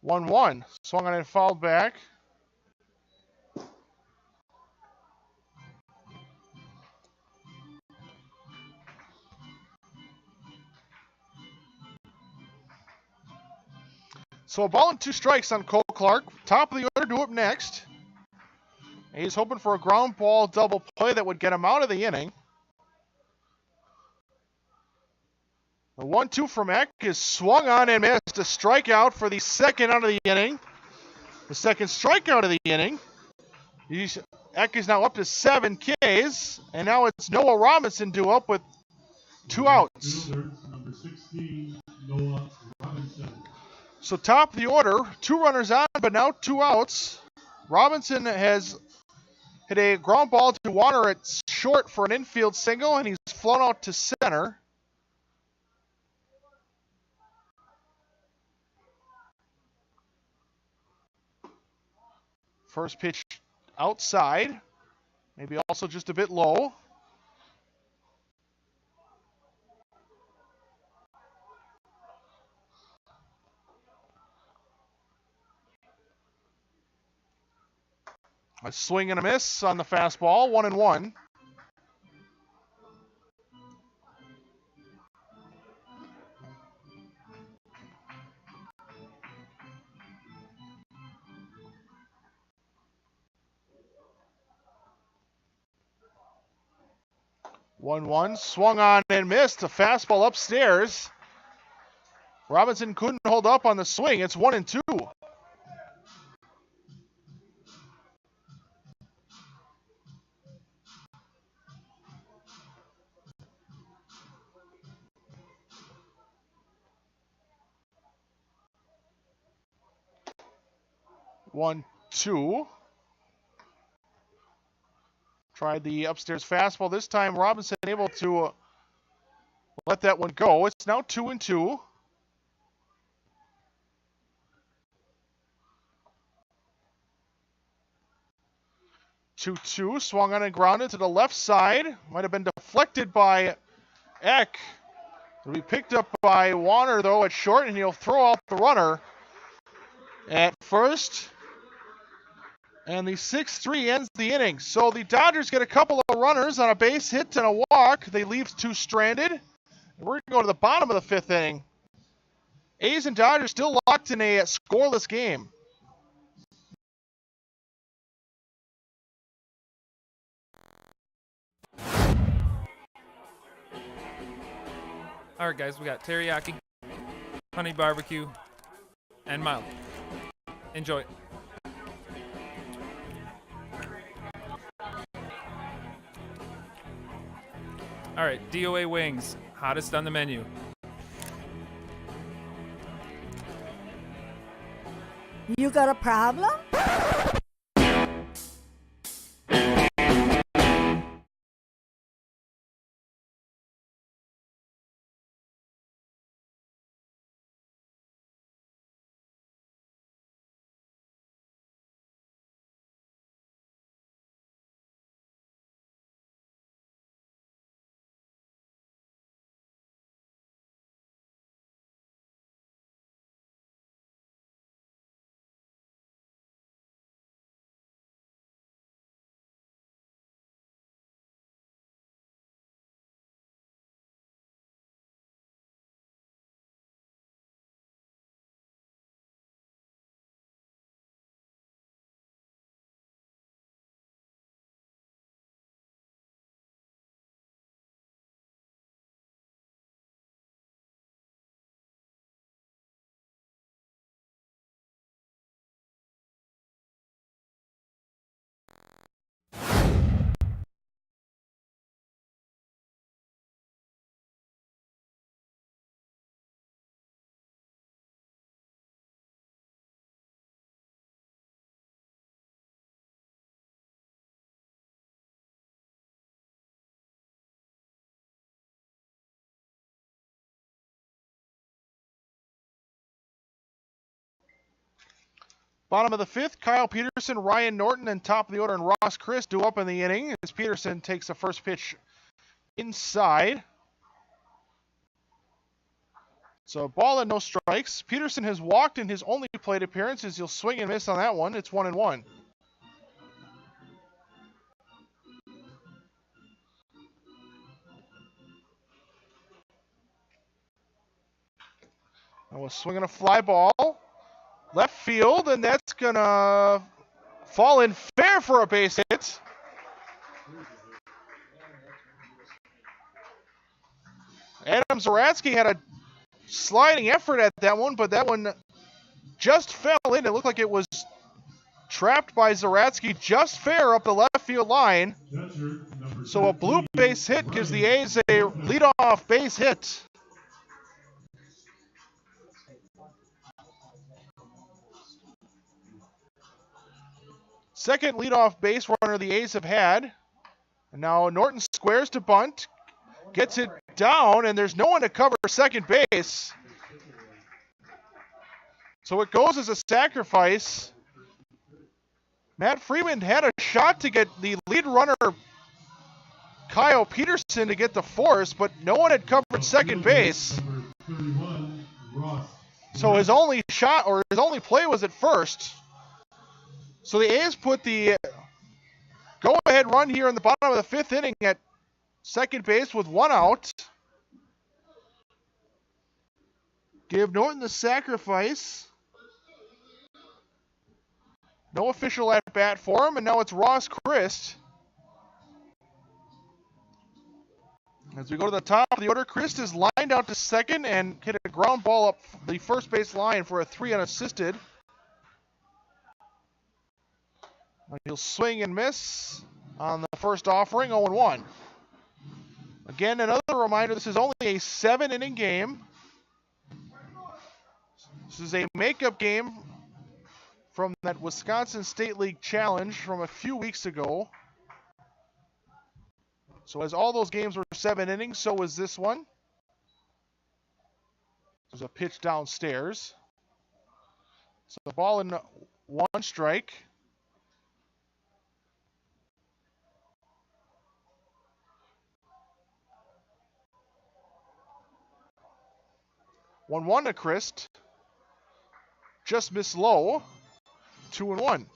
One. Swung on and fouled back. So a ball and 2 strikes on Cole Clark. Top of the order, due up next. He's hoping for a ground ball double play that would get him out of the inning. The 1-2 from Eck is swung on and missed. A strikeout for the second out of the inning. The second strikeout of the inning. Eck is now up to 7 Ks, and now it's Noah Robinson due up with 2 outs. Number 16, Noah Robinson. So top of the order, 2 runners on, but now 2 outs. Robinson has hit a ground ball to Warner at short for an infield single, and he's flown out to center. First pitch outside, maybe also just a bit low. A swing and a miss on the fastball, 1-1. Swung on and missed. A fastball upstairs. Robinson couldn't hold up on the swing. It's 1-2. One, two. Tried the upstairs fastball. This time Robinson able to let that one go. It's now 2-2. Two, swung on and grounded to the left side. Might have been deflected by Eck. It'll be picked up by Warner, though, at short, and he'll throw out the runner at first. And the 6-3 ends the inning. So the Dodgers get a couple of runners on a base hit and a walk. They leave 2 stranded. We're going to go to the bottom of the 5th inning. A's and Dodgers still locked in a scoreless game. All right, guys, we got teriyaki, honey barbecue, and mild. Enjoy. All right, DOA wings, hottest on the menu. You got a problem? Bottom of the fifth, Kyle Peterson, Ryan Norton, and top of the order, and Ross Chris due up in the inning as Peterson takes the first pitch inside. So a ball and no strikes. Peterson has walked in his only plate appearances. He'll swing and miss on that one. It's 1-1. I was swinging a fly ball. Left field, and that's going to fall in fair for a base hit. Adam Zaratsky had a sliding effort at that one, but that one just fell in. It looked like it was trapped by Zaratsky just fair up the left field line. So a blue base hit gives the A's a leadoff base hit. Second leadoff base runner the A's have had. And now Norton squares to bunt, gets it down, and there's no one to cover second base. So it goes as a sacrifice. Matt Freeman had a shot to get the lead runner, Kyle Peterson, to get the force, but no one had covered second base. So his only shot, or his only play, was at first. So the A's put the go-ahead run here in the bottom of the fifth inning at second base with one out. Give Norton the sacrifice. No official at-bat for him, and now it's Ross Christ. As we go to the top of the order, Christ is lined out to second and hit a ground ball up the first base line for a 3 unassisted. He'll swing and miss on the first offering, 0-1. Again, another reminder, this is only a 7-inning game. This is a makeup game from that Wisconsin State League Challenge from a few weeks ago. So as all those games were 7 innings, so was this one. There's a pitch downstairs. So the ball in 1 strike. One to Christ. Just missed low. 2-1.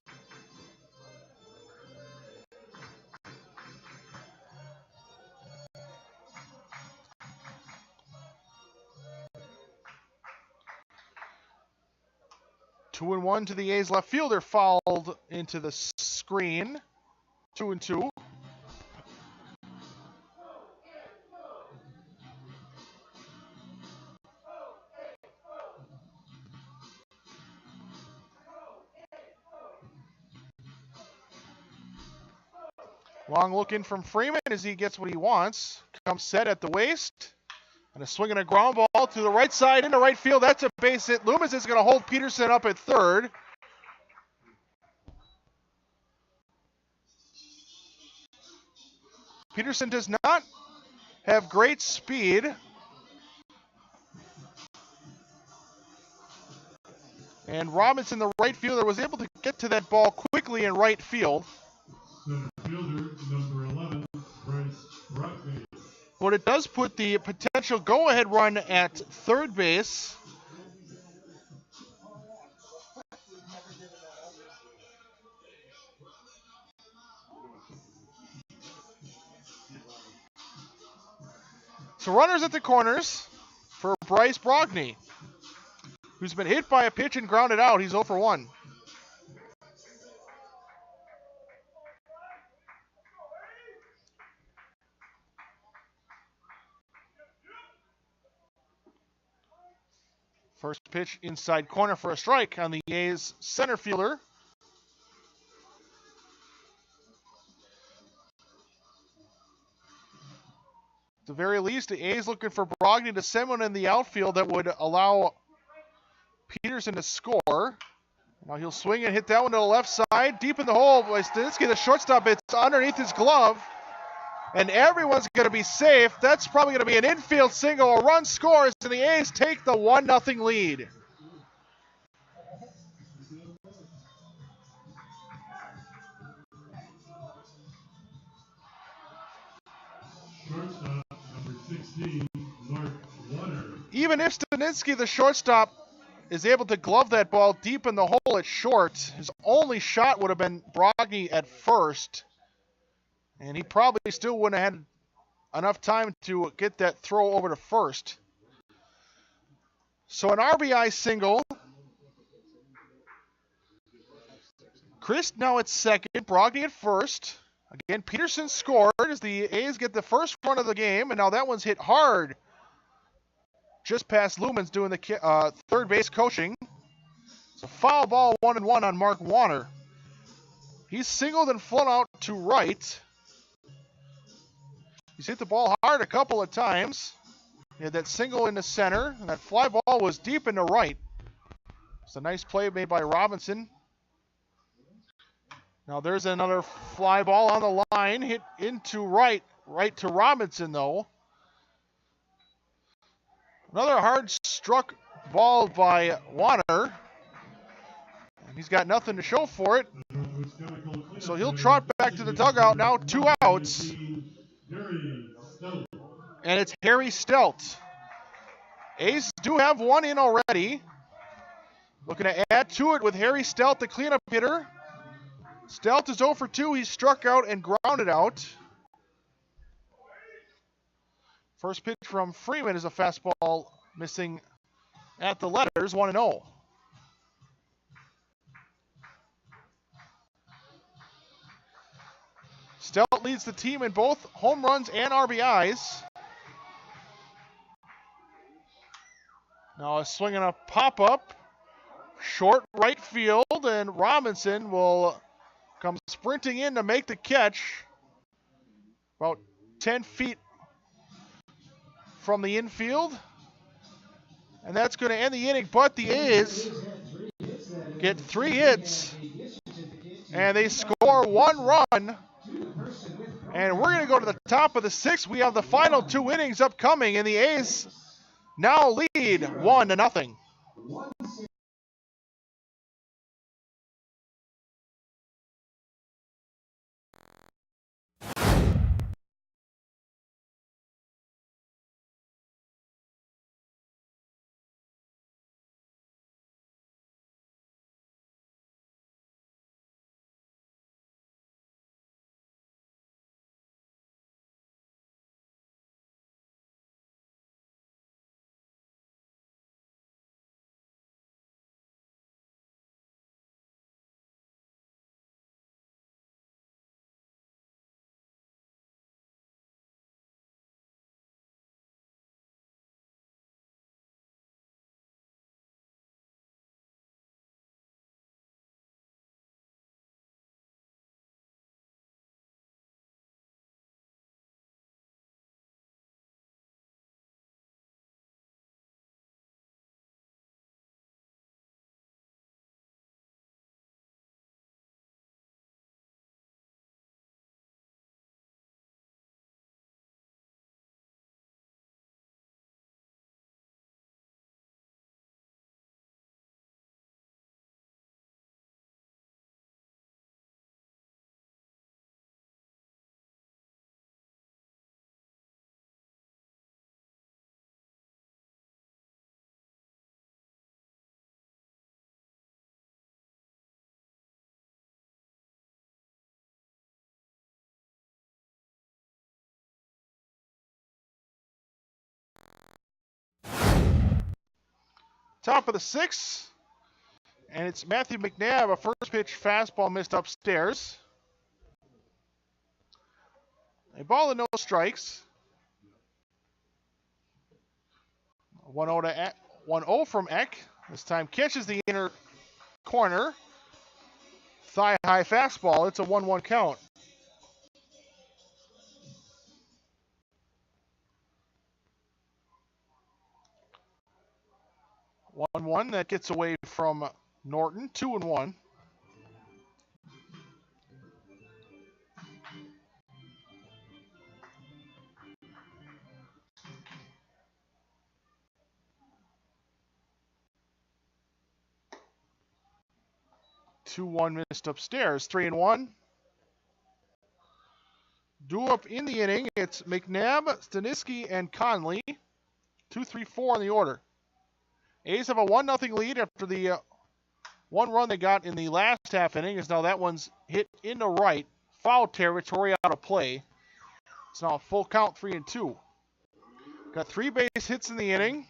Two and one to the A's left fielder, fouled into the screen. 2-2. Long look in from Freeman as he gets what he wants. Comes set at the waist. And a swing and a ground ball to the right side into right field. That's a base hit. Loomis is going to hold Peterson up at third. Peterson does not have great speed. And Robinson, the right fielder, was able to get to that ball quickly in right field. Center fielder, number 11, Bryce Brockney. But it does put the potential go-ahead run at third base. So runners at the corners for Bryce Brockney, who's been hit by a pitch and grounded out. He's 0 for 1. First pitch inside corner for a strike on the A's center fielder. At the very least, the A's looking for Brogdon to send one in the outfield that would allow Peterson to score. Now he'll swing and hit that one to the left side. Deep in the hole by Staniski, the shortstop. It's underneath his glove. And everyone's going to be safe. That's probably going to be an infield single. A run scores, and the A's take the 1-0 lead. 16, Mark Warner. Even if Stanisky, the shortstop, is able to glove that ball deep in the hole at short, his only shot would have been Brogny at first. And he probably still wouldn't have had enough time to get that throw over to first. So an RBI single. Chris now at second, Brogny at first. Again, Peterson scored as the A's get the first run of the game, and now that one's hit hard. Just past Lumens doing the third base coaching. It's a foul ball, 1-1 on Mark Warner. He's singled and flown out to right. He's hit the ball hard a couple of times. He had that single in the center, and that fly ball was deep into right. It's a nice play made by Robinson. Now there's another fly ball on the line, hit into right to Robinson though. Another hard struck ball by Warner. And he's got nothing to show for it. So he'll trot back to the dugout now, 2 outs. And it's Harry Stelt. A's do have one in already. Looking to add to it with Harry Stelt, the cleanup hitter. Stelt is 0 for 2. He's struck out and grounded out. First pitch from Freeman is a fastball missing at the letters, 1-0. Stelt leads the team in both home runs and RBIs. Now a swing and a pop-up. Short right field, and Robinson will come sprinting in to make the catch. About 10 feet from the infield. And that's going to end the inning, but the A's get 3 hits. And they score 1 run. And we're going to go to the top of the 6th. We have the final 2 innings upcoming, and the A's now lead 1-0. Top of the 6th, and it's Matthew McNabb, a first pitch fastball missed upstairs. A ball and no strikes. 1-0 from Eck. This time catches the inner corner. Thigh-high fastball. It's a 1-1 count. One that gets away from Norton. 2-1. Two-one missed upstairs. 3-1. Due up in the inning, it's McNabb, Staniski, and Conley. 2-3-4 in the order. A's have a 1-0 lead after the one run they got in the last half inning. Is now that one's hit into right. Foul territory, out of play. It's now a full count, 3-2. Got 3 base hits in the inning,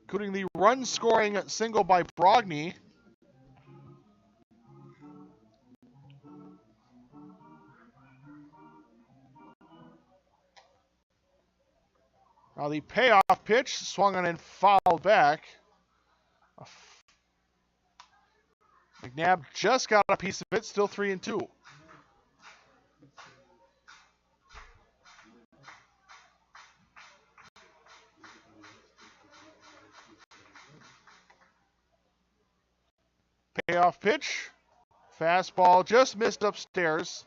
including the run-scoring single by Brogny. Now the payoff pitch, swung on and fouled back. McNabb just got a piece of it, still 3-2. Payoff pitch, fastball just missed upstairs.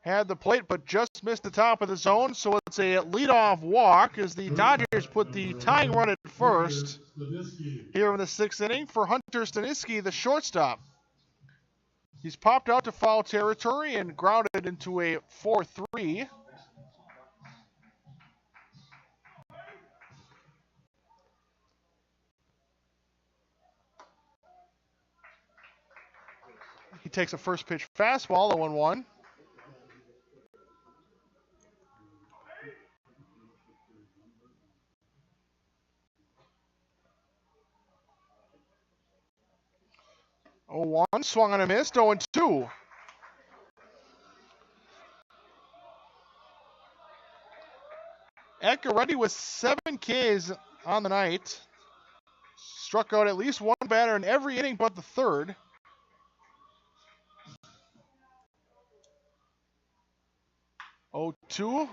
Had the plate, but just missed the top of the zone, so it's a leadoff walk as the Dodgers put the tying run at first here in the 6th inning for Hunter Staniski, the shortstop. He's popped out to foul territory and grounded into a 4-3. He takes a first pitch fastball, 0-1. Swung on a miss, 0-2. Eck already with 7 Ks on the night. Struck out at least one batter in every inning but the third. Oh, 2.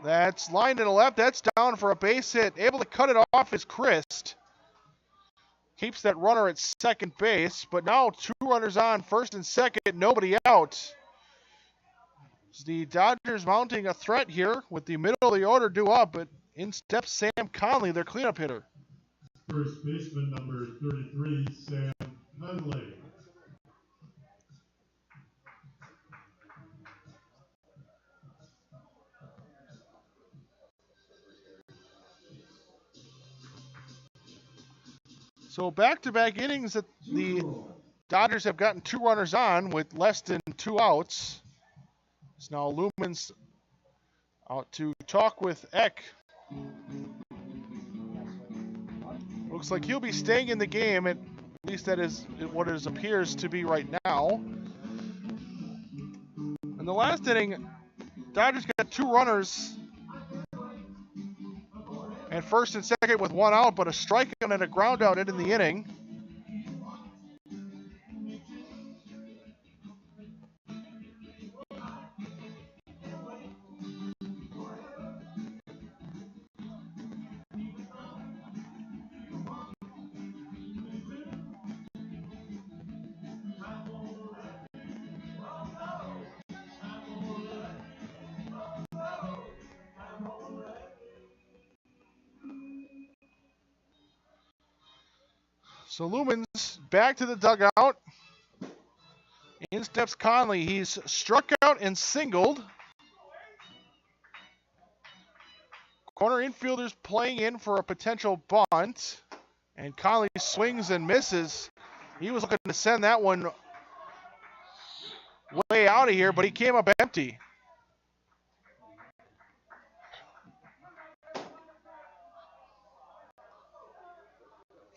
That's lined to the left. That's down for a base hit. Able to cut it off is Christ. Keeps that runner at second base, but now 2 runners on, first and second, nobody out. The Dodgers mounting a threat here with the middle of the order due up, but in steps Sam Conley, their cleanup hitter. First baseman number 33, Sam Conley. So back-to-back innings that the Dodgers have gotten 2 runners on with less than 2 outs. So now Lumen's out to talk with Eck. Looks like he'll be staying in the game, at least that is what it appears to be right now. In the last inning, Dodgers got 2 runners and first and second with 1 out, but a strikeout and a ground out ending the inning. So Lumen's back to the dugout. In steps Conley. He's struck out and singled. Corner infielders playing in for a potential bunt. And Conley swings and misses. He was looking to send that one way out of here, but he came up empty.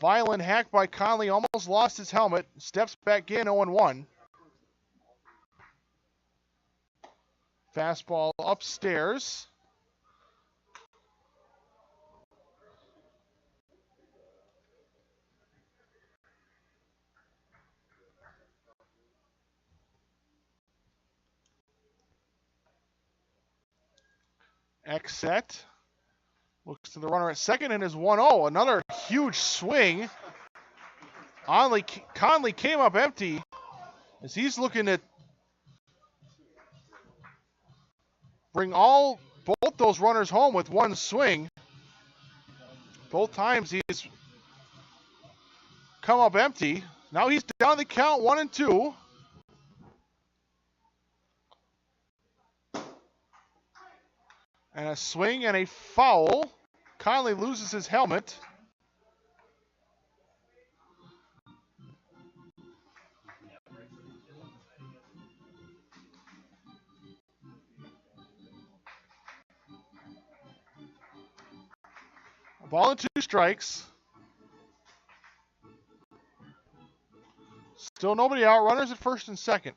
Violent hack by Conley, almost lost his helmet. Steps back in, 0-1. Fastball upstairs. X set. Looks to the runner at second and is 1-0. Another huge swing. Conley came up empty as he's looking to bring both those runners home with one swing. Both times he's come up empty. Now he's down the count, 1-2. And a swing and a foul. Conley loses his helmet. A ball and 2 strikes. Still nobody out. Runners at first and second.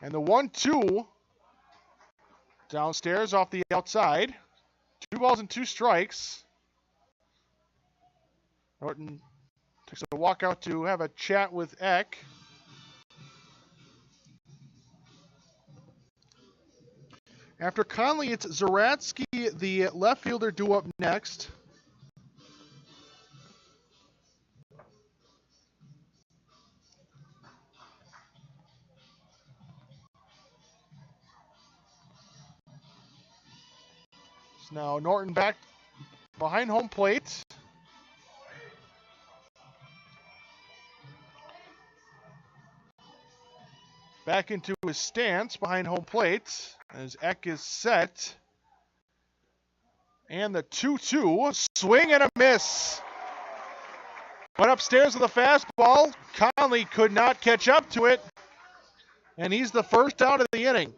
And the 1-2 downstairs off the outside. 2 balls and 2 strikes. Norton takes a walk out to have a chat with Eck. After Conley, it's Zaratsky, the left fielder, due up next. So now Norton back behind home plate. Back into his stance behind home plate as Eck is set. And the 2-2, swing and a miss. Went upstairs with a fastball. Conley could not catch up to it. And he's the first out of the inning.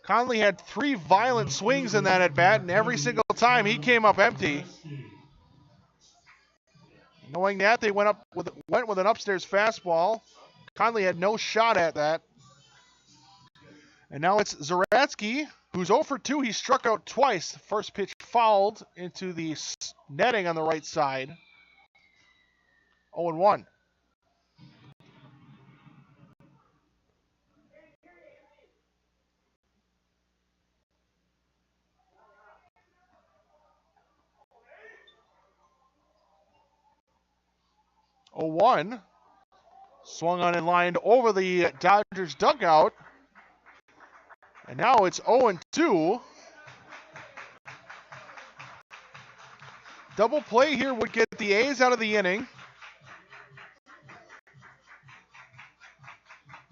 Conley had 3 violent swings in that at bat, and every single time he came up empty. Knowing that, they went with an upstairs fastball. Conley had no shot at that. And now it's Zaratsky, who's 0 for 2. He struck out twice. First pitch fouled into the netting on the right side. 0-1. Swung on and lined over the Dodgers dugout. And now it's 0-2. Double play here would get the A's out of the inning.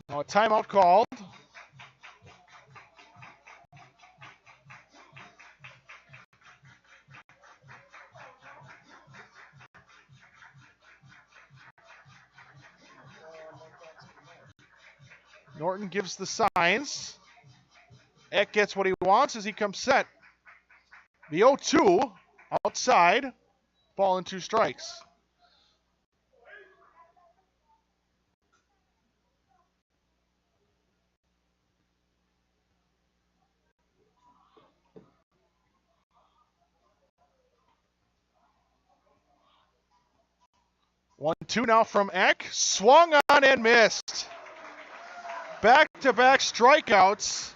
Now a timeout called. Norton gives the signs. Eck gets what he wants as he comes set. The 0-2 outside. Ball and 2 strikes. One, 2 now from Eck. Swung on and missed. Back-to-back strikeouts.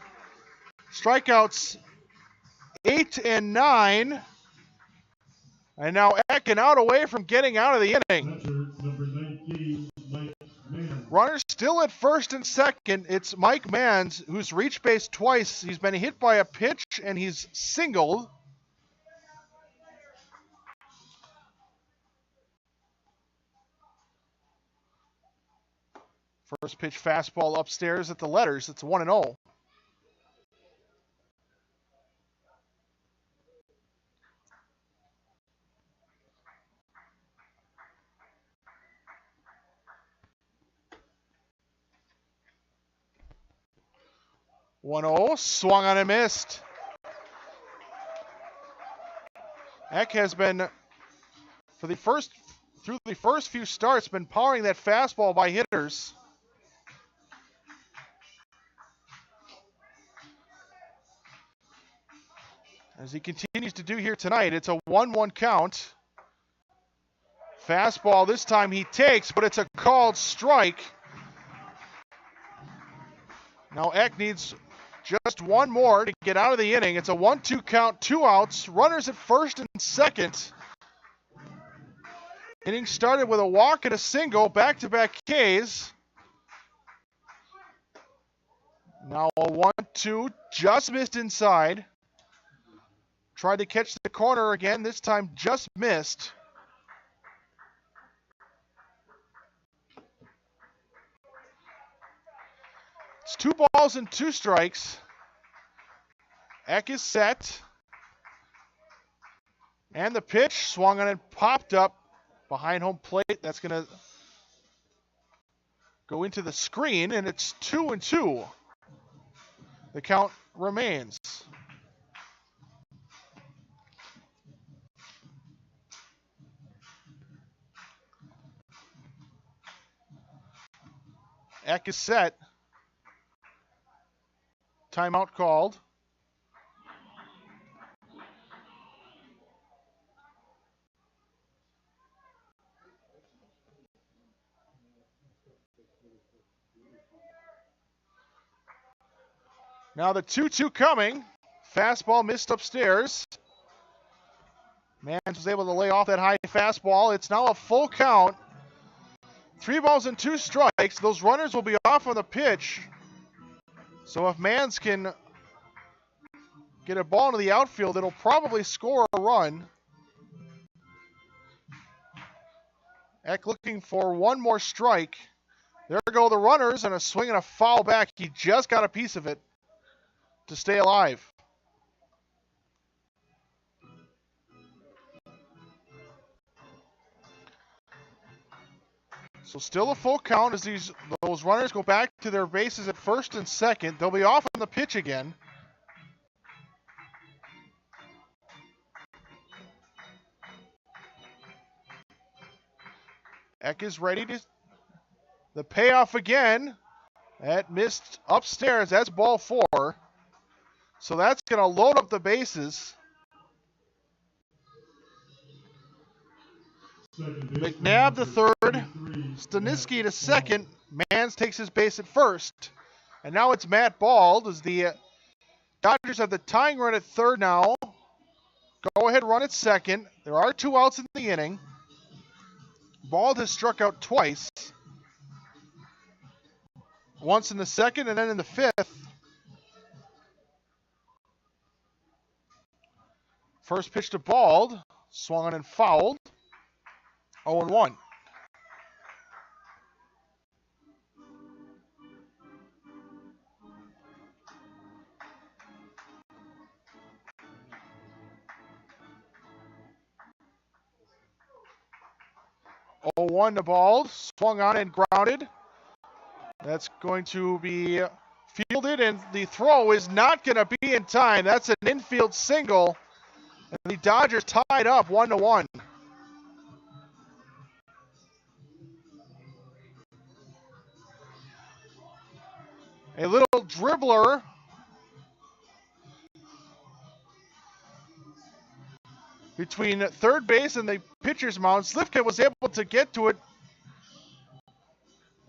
Strikeouts 8 and 9. And now Eck and out away from getting out of the inning. Number 19, Mike Mann. Runners still at first and second. It's Mike Manns, who's reached base twice. He's been hit by a pitch and he's singled. First pitch fastball upstairs at the letters. It's 1-0. Swung on and missed. Eck has been, through the first few starts, been powering that fastball by hitters. As he continues to do here tonight, it's a 1-1 count. Fastball this time he takes, but it's a called strike. Now Eck needs just one more to get out of the inning. It's a 1-2 count, 2 outs. Runners at first and second. Inning started with a walk and a single, back-to-back Ks. Now a 1-2, just missed inside. Tried to catch the corner again, this time just missed. It's 2 balls balls and 2 strikes. Eck is set. And the pitch swung on and popped up behind home plate. That's going to go into the screen, and it's 2-2. The count remains. Eck is set. Timeout called. Now the 2-2 coming. Fastball missed upstairs. Mans was able to lay off that high fastball. It's now a full count. 3 balls and 2 strikes. Those runners will be off on the pitch. So if Mans can get a ball into the outfield, it'll probably score a run. Eck looking for one more strike. There go the runners, and a swing and a foul back. He just got a piece of it to stay alive. So still a full count as those runners go back to their bases at first and second. They'll be off on the pitch again. Eck is ready to... The payoff again. That missed upstairs. That's ball 4. So that's going to load up the bases. McNabb to third. Staniski to second. Mans takes his base at first. And now it's Matt Bald as the Dodgers have the tying run at third now. Go ahead run at second. There are 2 outs in the inning. Bald has struck out twice. Once in the second and then in the 5th. First pitch to Bald. Swung on and fouled. 0-1. To Bald. Swung on and grounded. That's going to be fielded, and the throw is not going to be in time. That's an infield single. And the Dodgers tied up 1-1. A little dribbler between third base and the pitcher's mound. Slivka was able to get to it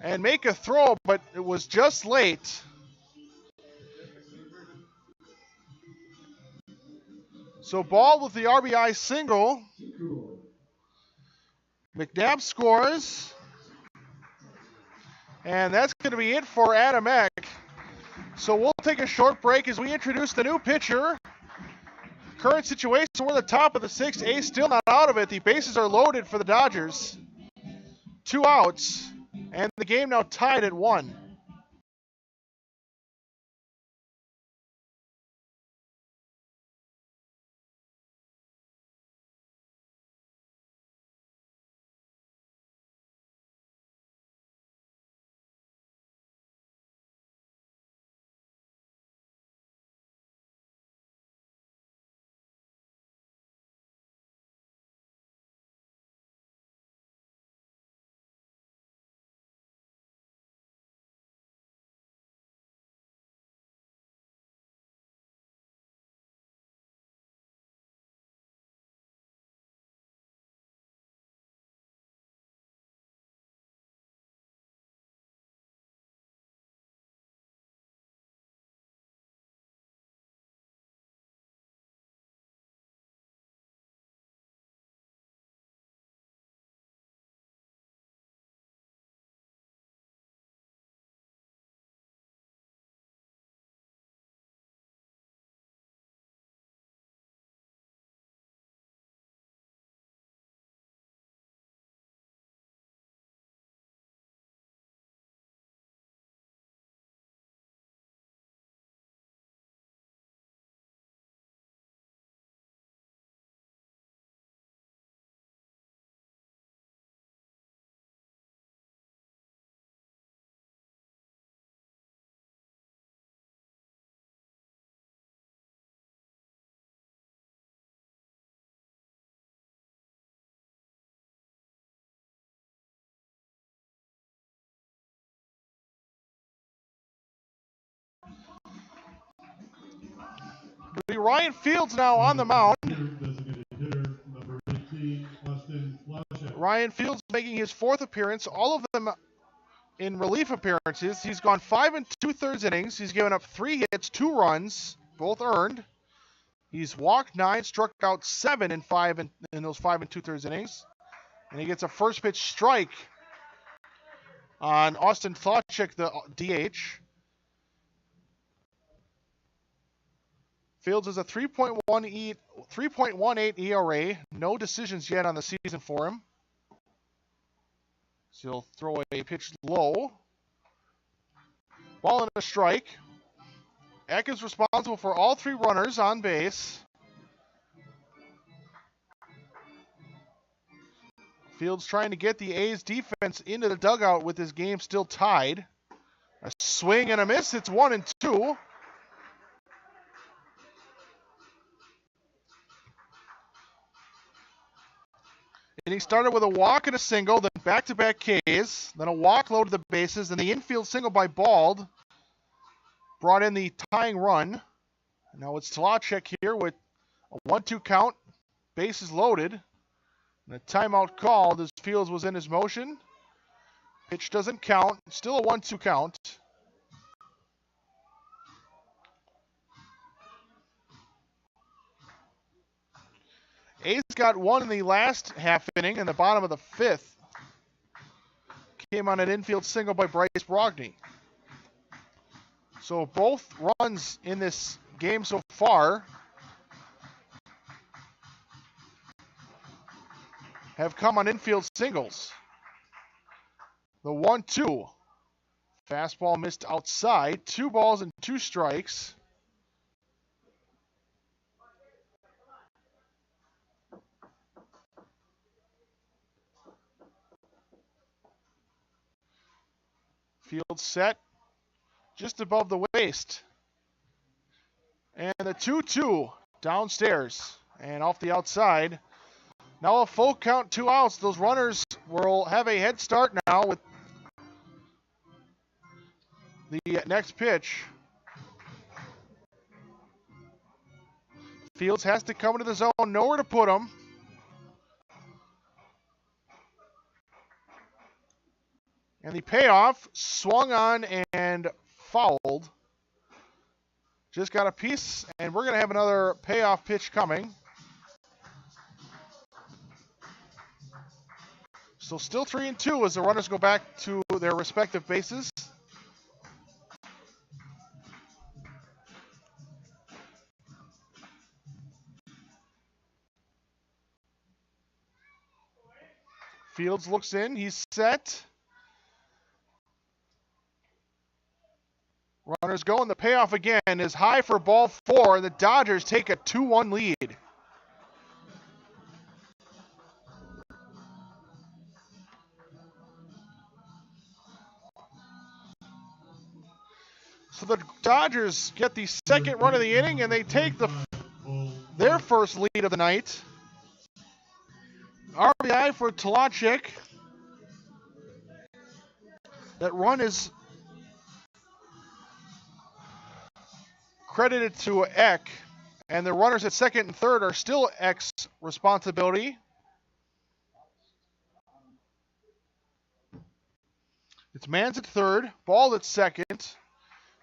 and make a throw, but it was just late. So Ball with the RBI single. McNabb scores. And that's going to be it for Adam Eck. So we'll take a short break as we introduce the new pitcher. Current situation, we're the top of the 6th. A still not out of it. The bases are loaded for the Dodgers. 2 outs. And the game now tied at 1. Ryan Fields now on the mound. Designated hitter, number 18, Austin Flashek. Ryan Fields making his 4th appearance, all of them in relief appearances. He's gone 5 2/3 innings. He's given up 3 hits, 2 runs, both earned. He's walked 9, struck out 7 in those 5 2/3 innings. And he gets a first pitch strike on Austin Flashek, the DH. Fields is a 3.18 ERA. No decisions yet on the season for him. So he'll throw a pitch low. Ball and a strike. Eck is responsible for all 3 runners on base. Fields trying to get the A's defense into the dugout with this game still tied. A swing and a miss. It's 1-2. And he started with a walk and a single, then back-to-back Ks, then a walk loaded the bases, then the infield single by Bald brought in the tying run. Now it's Tlachek here with a 1-2 count, bases loaded, and a timeout called as Fields was in his motion. Pitch doesn't count, still a 1-2 count. A's got 1 in the last half inning in the bottom of the 5th. Came on an infield single by Bryce Brogny. So both runs in this game so far have come on infield singles. The 1-2. Fastball missed outside. 2 balls and 2 strikes. Field set just above the waist. And the 2-2 downstairs and off the outside. Now a full count, 2 outs. Those runners will have a head start now with the next pitch. Fields has to come into the zone, nowhere to put him. And the payoff swung on and fouled. Just got a piece, and we're going to have another payoff pitch coming. So still 3-2 as the runners go back to their respective bases. Fields looks in, he's set. Runners go, and the payoff again is high for ball 4, and the Dodgers take a 2-1 lead. So the Dodgers get the second run of the inning, and they take their first lead of the night. RBI for Tlachek. That run is credited to Eck, and the runners at second and third are still Eck's responsibility. It's Mans at third, Ball at second,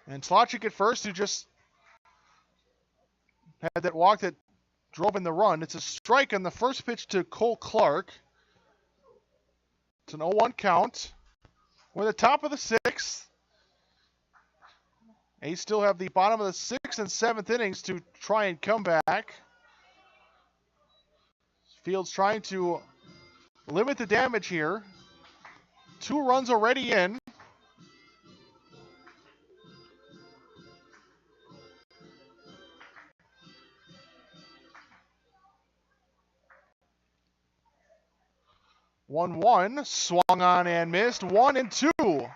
and Tlachek at first, who just had that walk that drove in the run. It's a strike on the first pitch to Cole Clark. It's an 0-1 count. We're at the top of the 6th. They still have the bottom of the 6th and 7th innings to try and come back. Fields trying to limit the damage here. 2 runs already in. One, swung on and missed. 1-2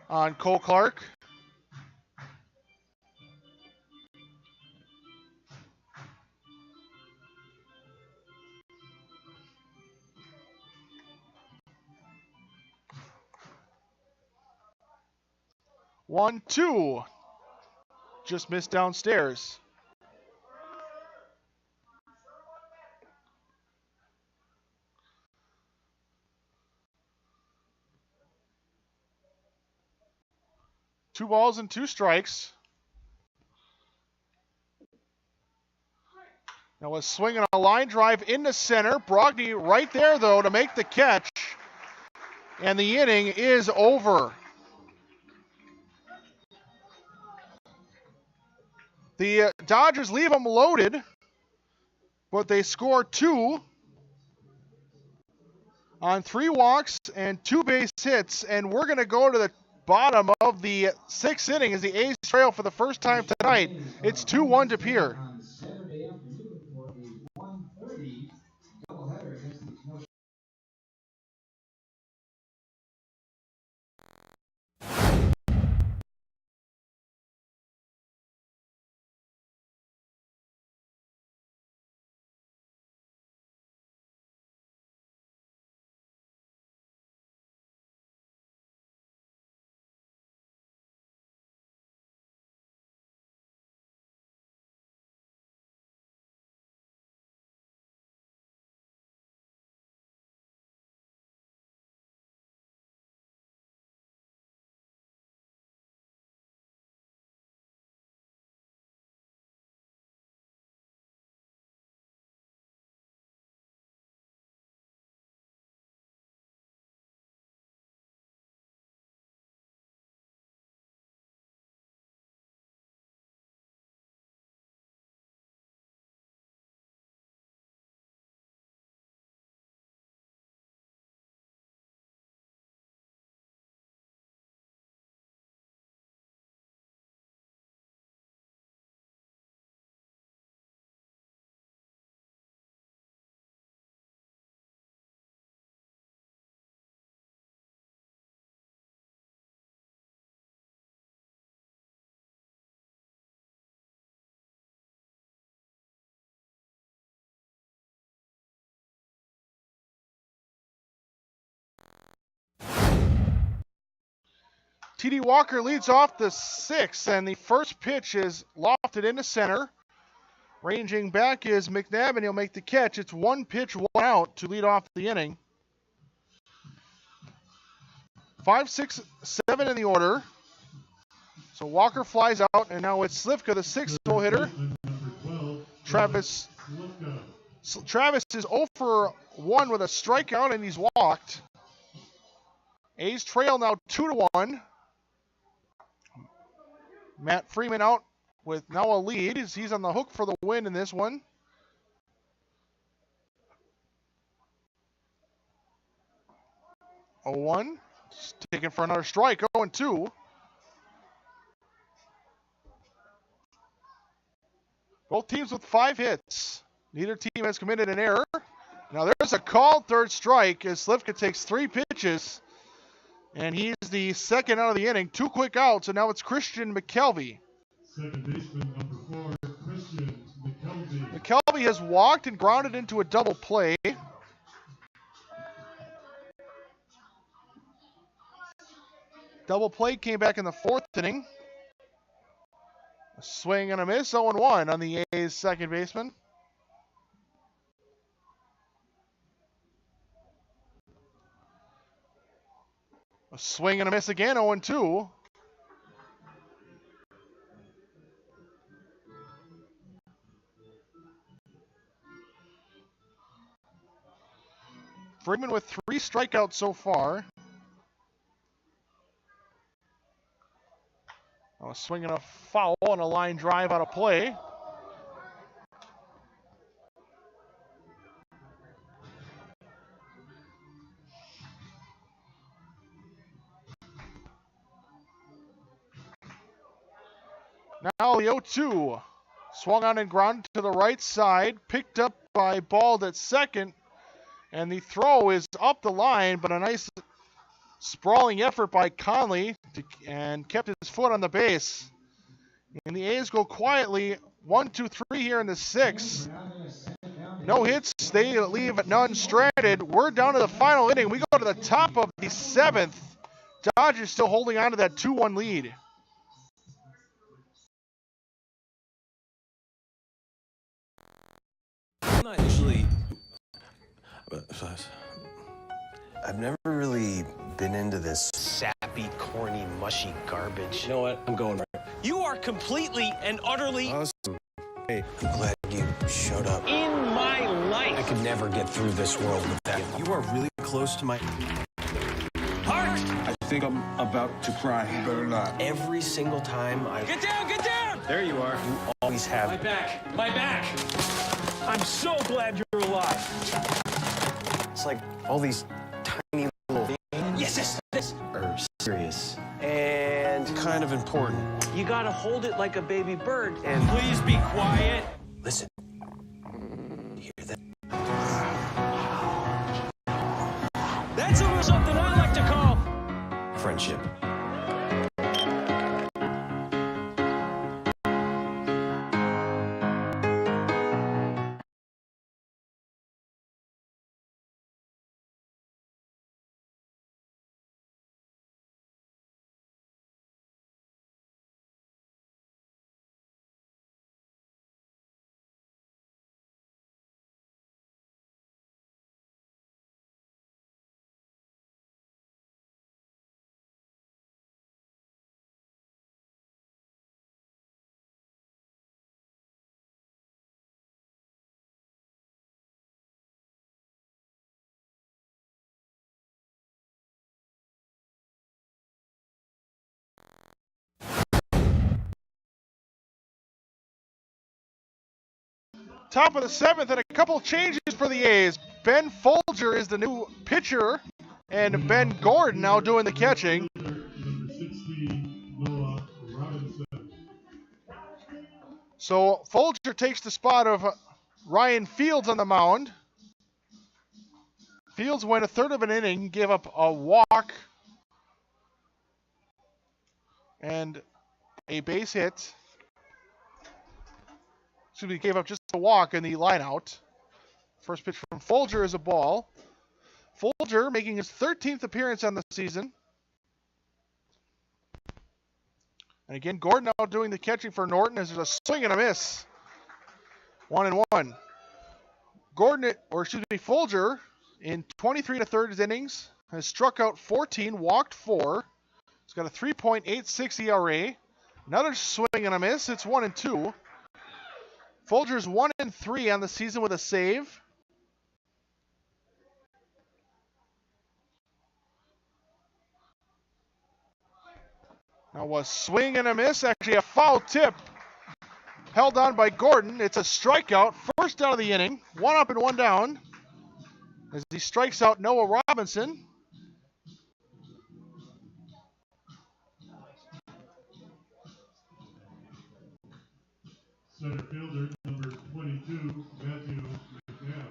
on Cole Clark. One, two. Just missed downstairs. 2 balls and 2 strikes. Now a swing and a line drive into center. Brogny right there, though, to make the catch. And the inning is over. The Dodgers leave them loaded, but they score 2 on 3 walks and 2 base hits. And we're going to go to the bottom of the 6th inning as the A's trail for the first time tonight. It's 2-1 to Pierre. On Saturday afternoon for a 1:30 doubleheader against the Kenosha. T.D. Walker leads off the 6th, and the first pitch is lofted into center. Ranging back is McNabb, he'll make the catch. It's 1 pitch, 1 out to lead off the inning. 5, 6, 7 in the order. So Walker flies out, and now it's Slivka, the 6th hole hitter. Travis is 0 for 1 with a strikeout, and he's walked. A's trail now 2-1. Matt Freeman out with now a lead as he's on the hook for the win in this one. Oh, 1. Taken for another strike. 0-2. Both teams with 5 hits. Neither team has committed an error. Now there's a called third strike as Slivka takes 3 pitches. And he's the second out of the inning. 2 quick outs, and now it's Christian McKelvey. Second baseman number 4, Christian McKelvey. McKelvey has walked and grounded into a double play. Double play came back in the 4th inning. A swing and a miss, 0-1 on the A's second baseman. A swing and a miss again, 0-2. Freeman with 3 strikeouts so far. A swing and a foul and a line drive out of play. Now the 0-2. Swung on and grounded to the right side. Picked up by Bald at second. And the throw is up the line, but a nice sprawling effort by Conley and kept his foot on the base. And the A's go quietly 1-2-3 here in the 6th. No hits. They leave none stranded. We're down to the final inning. We go to the top of the 7th. Dodgers still holding on to that 2-1 lead. I'm not usually. I've never really been into this sappy, corny, mushy garbage. You know what? I'm going right. You are completely and utterly Awesome. Hey, I'm glad you showed up. in my life. I could never get through this world without you. You are really close to my... Heart! I think I'm about to cry. You better not. Every single time I... Get down, get down! There you are. You always My have... back, my back. I'm so glad you're alive. It's like all these tiny little things Yes. are serious and kind of important. You gotta hold it like a baby bird. And please be quiet. Listen. You hear that? That's something I like to call Friendship. Top of the 7th, and a couple changes for the A's. Ben Folger is the new pitcher, and Ben Gordon now doing the catching. Number 16, Noah Robinson. So Folger takes the spot of Ryan Fields on the mound. Fields went a third of an inning, gave up a walk and a base hit. Excuse me, gave up just a walk in the lineout. First pitch from Folger is a ball. Folger making his 13th appearance on the season. And again, Gordon now doing the catching for Norton as there's a swing and a miss. 1-1. Folger in 23 1/3 innings has struck out 14, walked 4. He's got a 3.86 ERA. Another swing and a miss. It's 1-2. Folger's 1-3 on the season with a save. Now a swing and a miss, actually a foul tip. Held on by Gordon. It's a strikeout. First down of the inning. 1 up and 1 down. As he strikes out Noah Robinson. Center fielder, number 22, Matthew McNabb.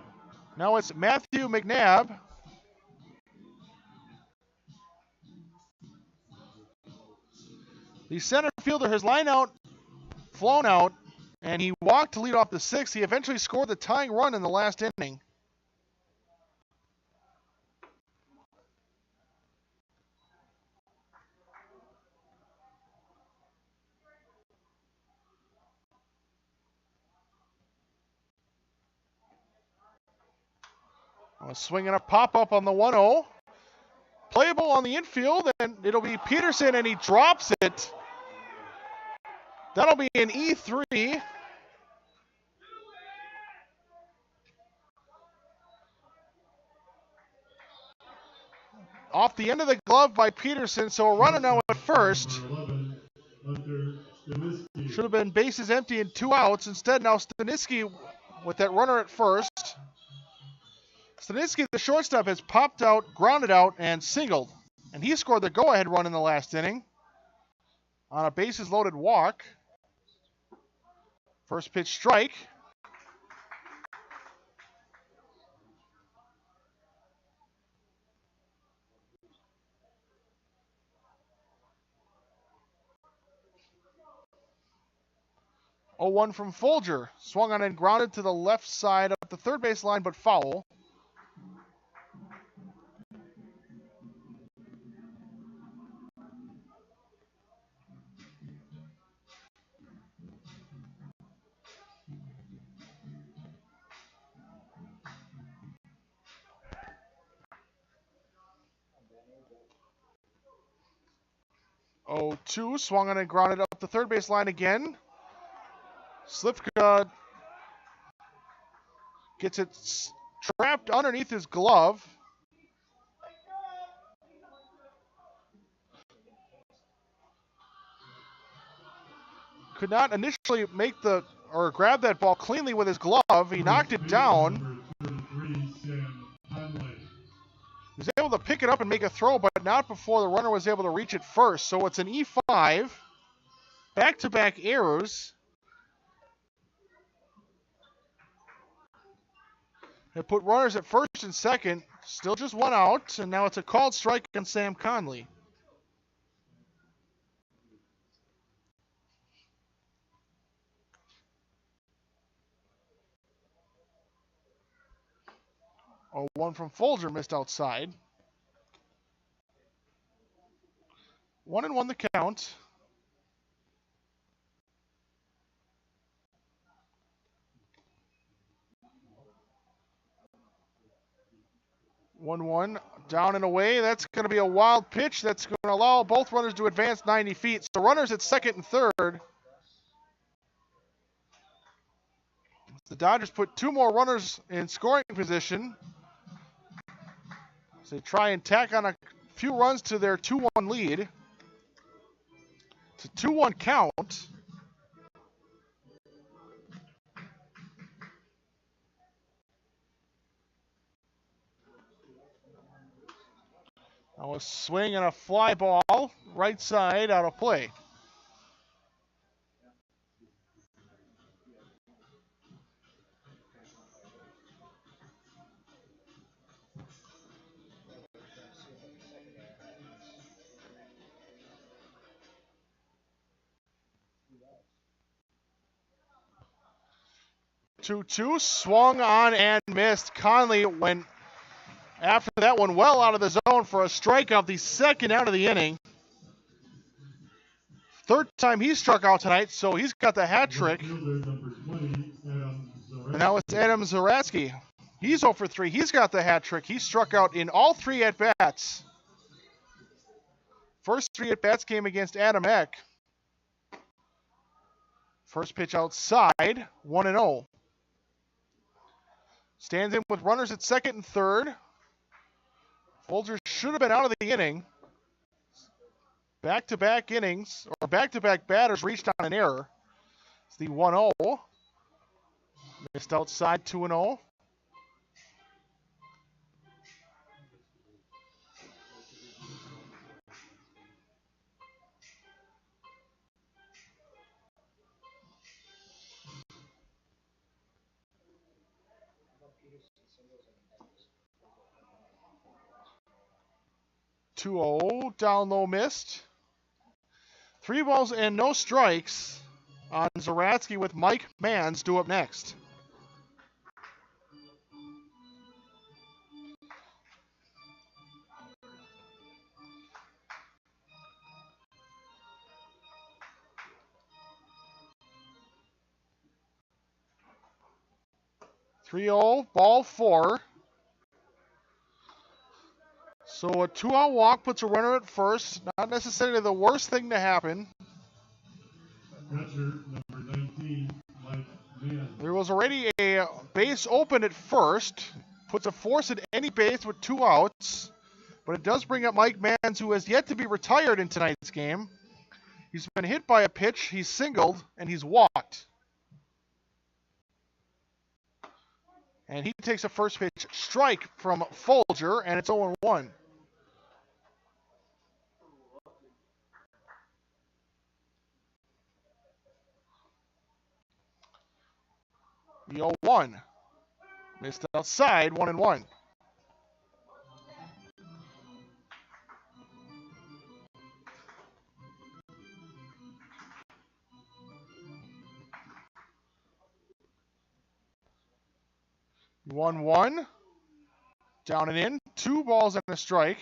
Now it's Matthew McNabb. The center fielder has lined out, flown out, and he walked to lead off the 6th. He eventually scored the tying run in the last inning. A swing and a pop-up on the 1-0. Playable on the infield, and it'll be Peterson, and he drops it. That'll be an E3. Off the end of the glove by Peterson, so a runner now at first. Number 11, Hunter Staniski. Should have been bases empty and 2 outs. Instead, now Staniski with that runner at first. Staniski, the shortstop, has popped out, grounded out, and singled. And he scored the go-ahead run in the last inning on a bases-loaded walk. First pitch strike. Oh, 1 from Folger. Swung on and grounded to the left side up the third base line, but foul. 0-2, swung on and grounded up the third base line again. Slipka gets it trapped underneath his glove. Could not initially grab that ball cleanly with his glove. He knocked it down. He was able to pick it up and make a throw, but not before the runner was able to reach it first. So it's an E5. Back-to-back errors. It put runners at first and second. Still just one out, and now it's a called strike on Sam Conley. One from Folger missed outside. 1-1 the count. One down and away. That's going to be a wild pitch. That's going to allow both runners to advance 90 feet. So runners at second and third. The Dodgers put two more runners in scoring position. So they try and tack on a few runs to their 2-1 lead. It's a 2-1 count. Now a swing and a fly ball, right side, out of play. Two, swung on and missed. Conley went after that one well out of the zone for a strikeout, the second out of the inning. Third time he struck out tonight, so he's got the hat trick. And now it's Adam Zaratsky. He's 0 for 3. He's got the hat trick. He struck out in all three at-bats. First three at-bats came against Adam Eck. First pitch outside, 1-0. Stands in with runners at second and third. Folger should have been out of the inning. Back-to-back innings, or back-to-back batters reached on an error. It's the 1-0. Missed outside, 2-0. Down low, missed. 3 balls and no strikes on Zaratsky with Mike Mans due up next. (3-0), ball 4. So a 2-out walk puts a runner at first. Not necessarily the worst thing to happen. Catcher, number 19, Mike Mann. There was already a base open at first. Puts a force at any base with 2 outs. But it does bring up Mike Mans, who has yet to be retired in tonight's game. He's been hit by a pitch, he's singled, and he's walked. And he takes a first pitch strike from Folger, and it's 0-1. The 0-1. Missed outside, 1-1. One, down and in, 2 balls and a strike.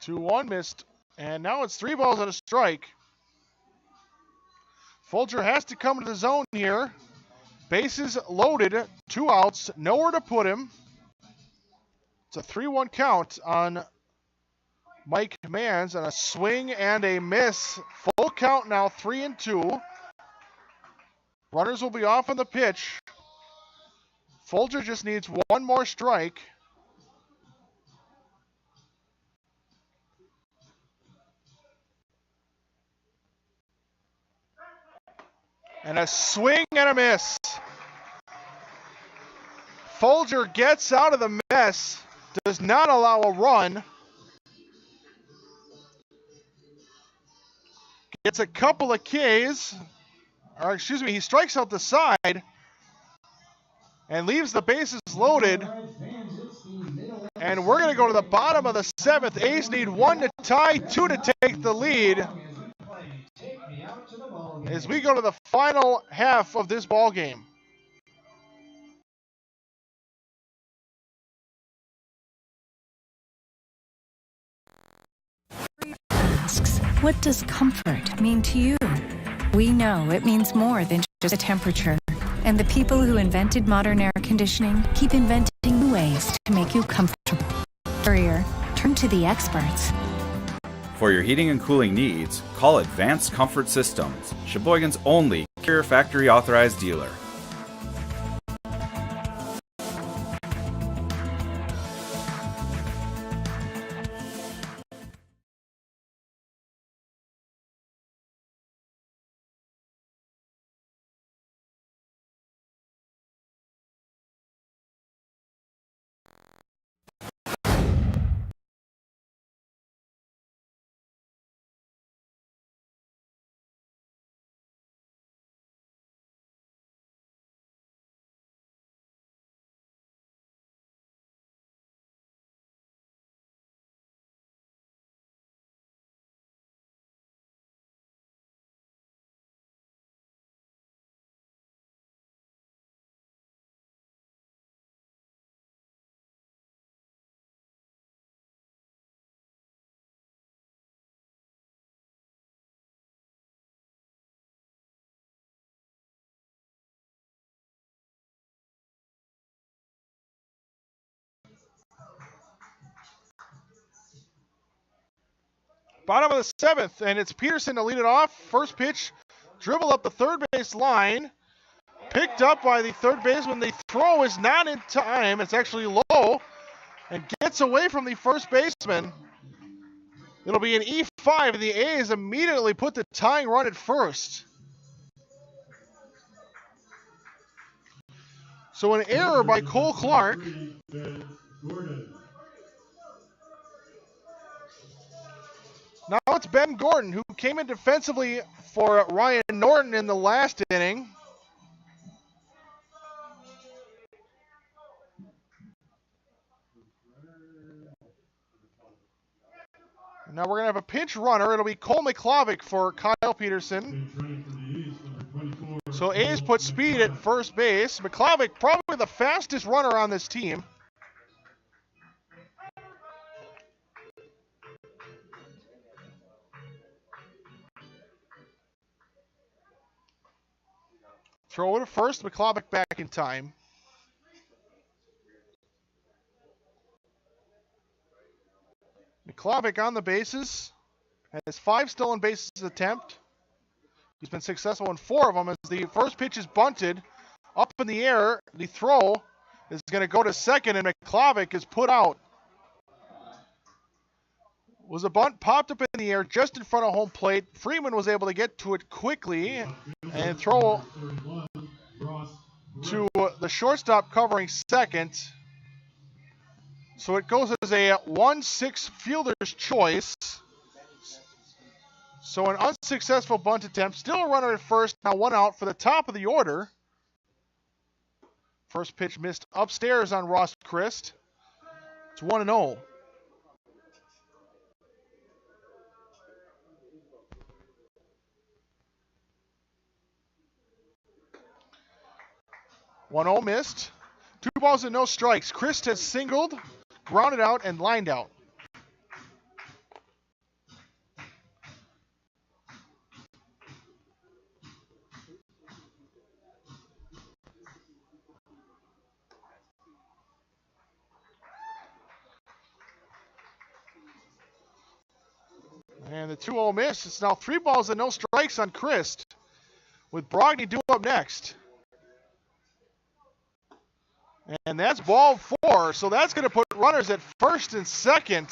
2-1 missed. And now it's 3 balls and a strike. Folger has to come to the zone here. Bases loaded, 2 outs, nowhere to put him. It's a 3-1 count on Mike Manns, and a swing and a miss. Full count now, 3-2. Runners will be off on the pitch. Folger just needs 1 more strike. And a swing and a miss. Folger gets out of the mess, does not allow a run. Gets a couple of Ks, or excuse me, he strikes out the side and leaves the bases loaded. And we're going to go to the bottom of the 7th. A's need 1 to tie, 2 to take the lead as we go to the final half of this ball game. Asks, what does comfort mean to you? We know it means more than just a temperature. And the people who invented modern air conditioning keep inventing new ways to make you comfortable. Carrier, turn to the experts. For your heating and cooling needs, call Advanced Comfort Systems, Sheboygan's only Carrier Factory authorized dealer. Bottom of the 7th, and it's Peterson to lead it off. First pitch, dribble up the third base line. Picked up by the third baseman. The throw is not in time. It's actually low and gets away from the first baseman. It'll be an E5, and the A's immediately put the tying run at first. So an error by Cole Clark. Now it's Ben Gordon, who came in defensively for Ryan Norton in the last inning. Now we're going to have a pinch runner. It'll be Cole McClavic for Kyle Peterson. So A's put speed at first base. McClavic, probably the fastest runner on this team. Throw it to first, McClavic back in time. McClavic on the bases. Has 5 stolen bases attempt. He's been successful in 4 of them as the first pitch is bunted. Up in the air, the throw is going to go to second, and McClavic is put out. Was a bunt popped up in the air just in front of home plate. Freeman was able to get to it quickly and throw to the shortstop covering second. So it goes as a 1-6 fielder's choice. So an unsuccessful bunt attempt. Still a runner at first. Now 1 out for the top of the order. First pitch missed upstairs on Ross Christ. It's 1-0. One-0 missed. 2 balls and no strikes. Christ has singled, grounded out, and lined out. And the 2-0 miss. It's now 3 balls and no strikes on Christ, with Brogny due up next. And that's ball 4, so that's going to put runners at first and second.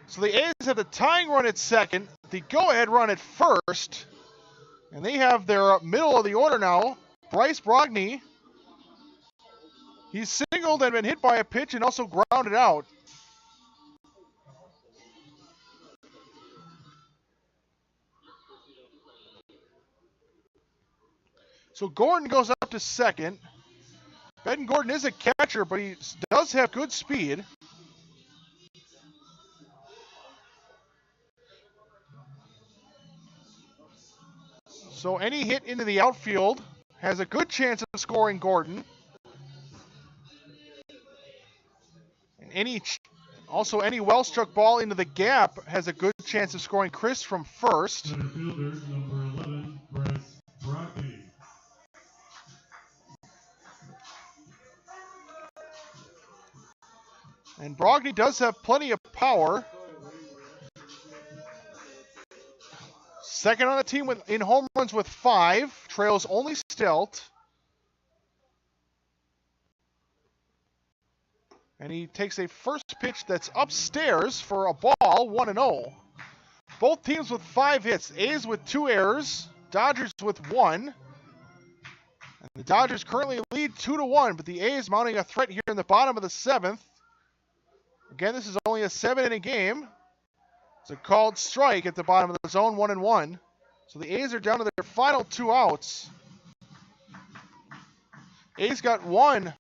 So the A's have the tying run at second, the go-ahead run at first, and they have their middle of the order now. Bryce Brogny. He's singled and been hit by a pitch and also grounded out. So Gordon goes up to second. Ben Gordon is a catcher, but he does have good speed. So any hit into the outfield has a good chance of scoring Gordon. And any well-struck ball into the gap has a good chance of scoring Chris from first. Center fielder, number 11, Bryce Brogny. And Brogny does have plenty of power. Second on the team in home runs with 5. Trails only Stelt. And he takes a first pitch that's upstairs for a ball, 1-0. Both teams with 5 hits. A's with 2 errors. Dodgers with 1. And the Dodgers currently lead 2-1, but the A's mounting a threat here in the bottom of the 7th. Again, this is only a 7-inning game. It's a called strike at the bottom of the zone, 1-1. So the A's are down to their final 2 outs. A's got 1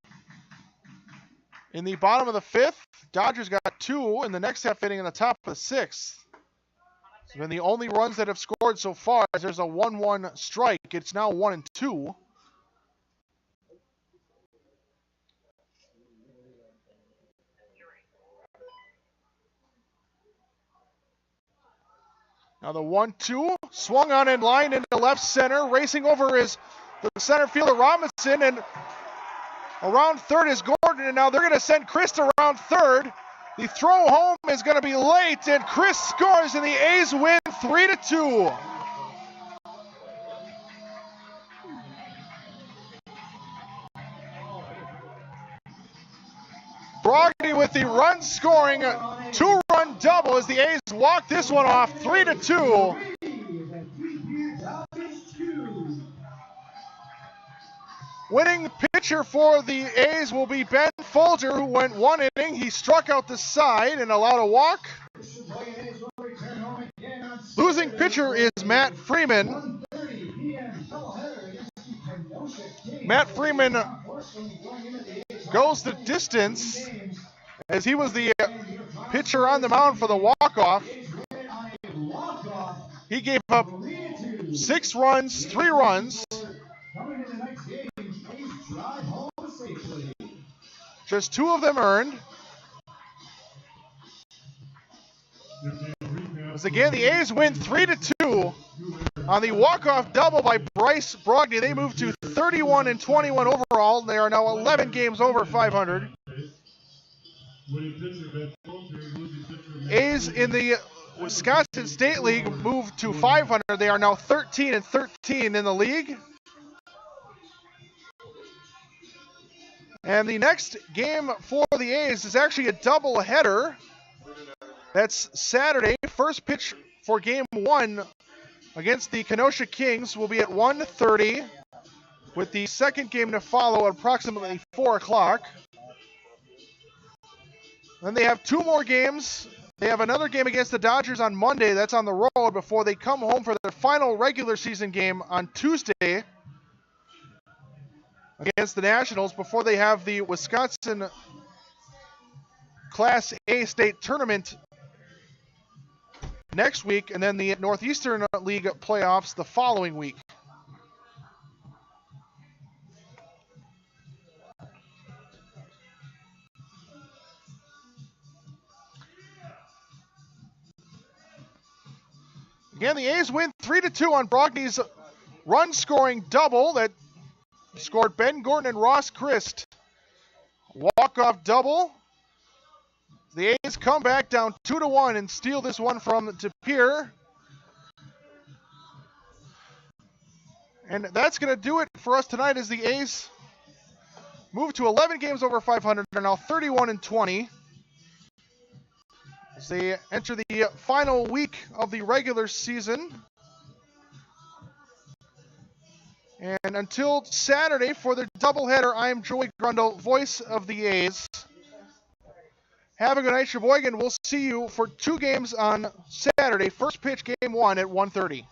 in the bottom of the 5th. Dodgers got 2 in the next half inning in the top of the 6th. So then the only runs that have scored so far is there's a 1-1 strike. It's now 1-2. Now the 1-2, swung on in line into left center. Racing over is the center fielder Robinson, and around third is Gordon, and now they're going to send Chris around third. The throw home is going to be late, and Chris scores, and the A's win 3-2. Brogny with the run-scoring 2-run double as the A's walk this one off 3-2. Winning pitcher for the A's will be Ben Folger, who went 1 inning. He struck out the side and allowed a walk. Losing pitcher is Matt Freeman. Matt Freeman goes the distance as he was the pitcher on the mound for the walk-off. He gave up 6 runs, 3 runs. Just 2 of them earned. As again, the A's win 3-2 on the walk-off double by Bryce Brogny. They move to 31-21 overall. They are now 11 games over 500. A's in the Wisconsin State League moved to 500. They are now 13-13 in the league. And the next game for the A's is actually a doubleheader. That's Saturday. First pitch for game 1 against the Kenosha Kings will be at 1:30, with the second game to follow at approximately 4 o'clock. Then they have 2 more games. They have another game against the Dodgers on Monday. That's on the road before they come home for their final regular season game on Tuesday against the Nationals, before they have the Wisconsin Class A state tournament next week, and then the Northeastern League playoffs the following week. Again, the A's win 3-2 on Brogny's run-scoring double that scored Ben Gordon and Ross Christ. Walk-off double The A's come back down 2-1 and steal this one from DePere. And that's going to do it for us tonight as the A's move to 11 games over 500. They're now 31-20. As they enter the final week of the regular season. And until Saturday for the doubleheader, I am Joey Grundle, voice of the A's. Have a good night, Sheboygan. We'll see you for 2 games on Saturday. First pitch, game 1 at 1:30.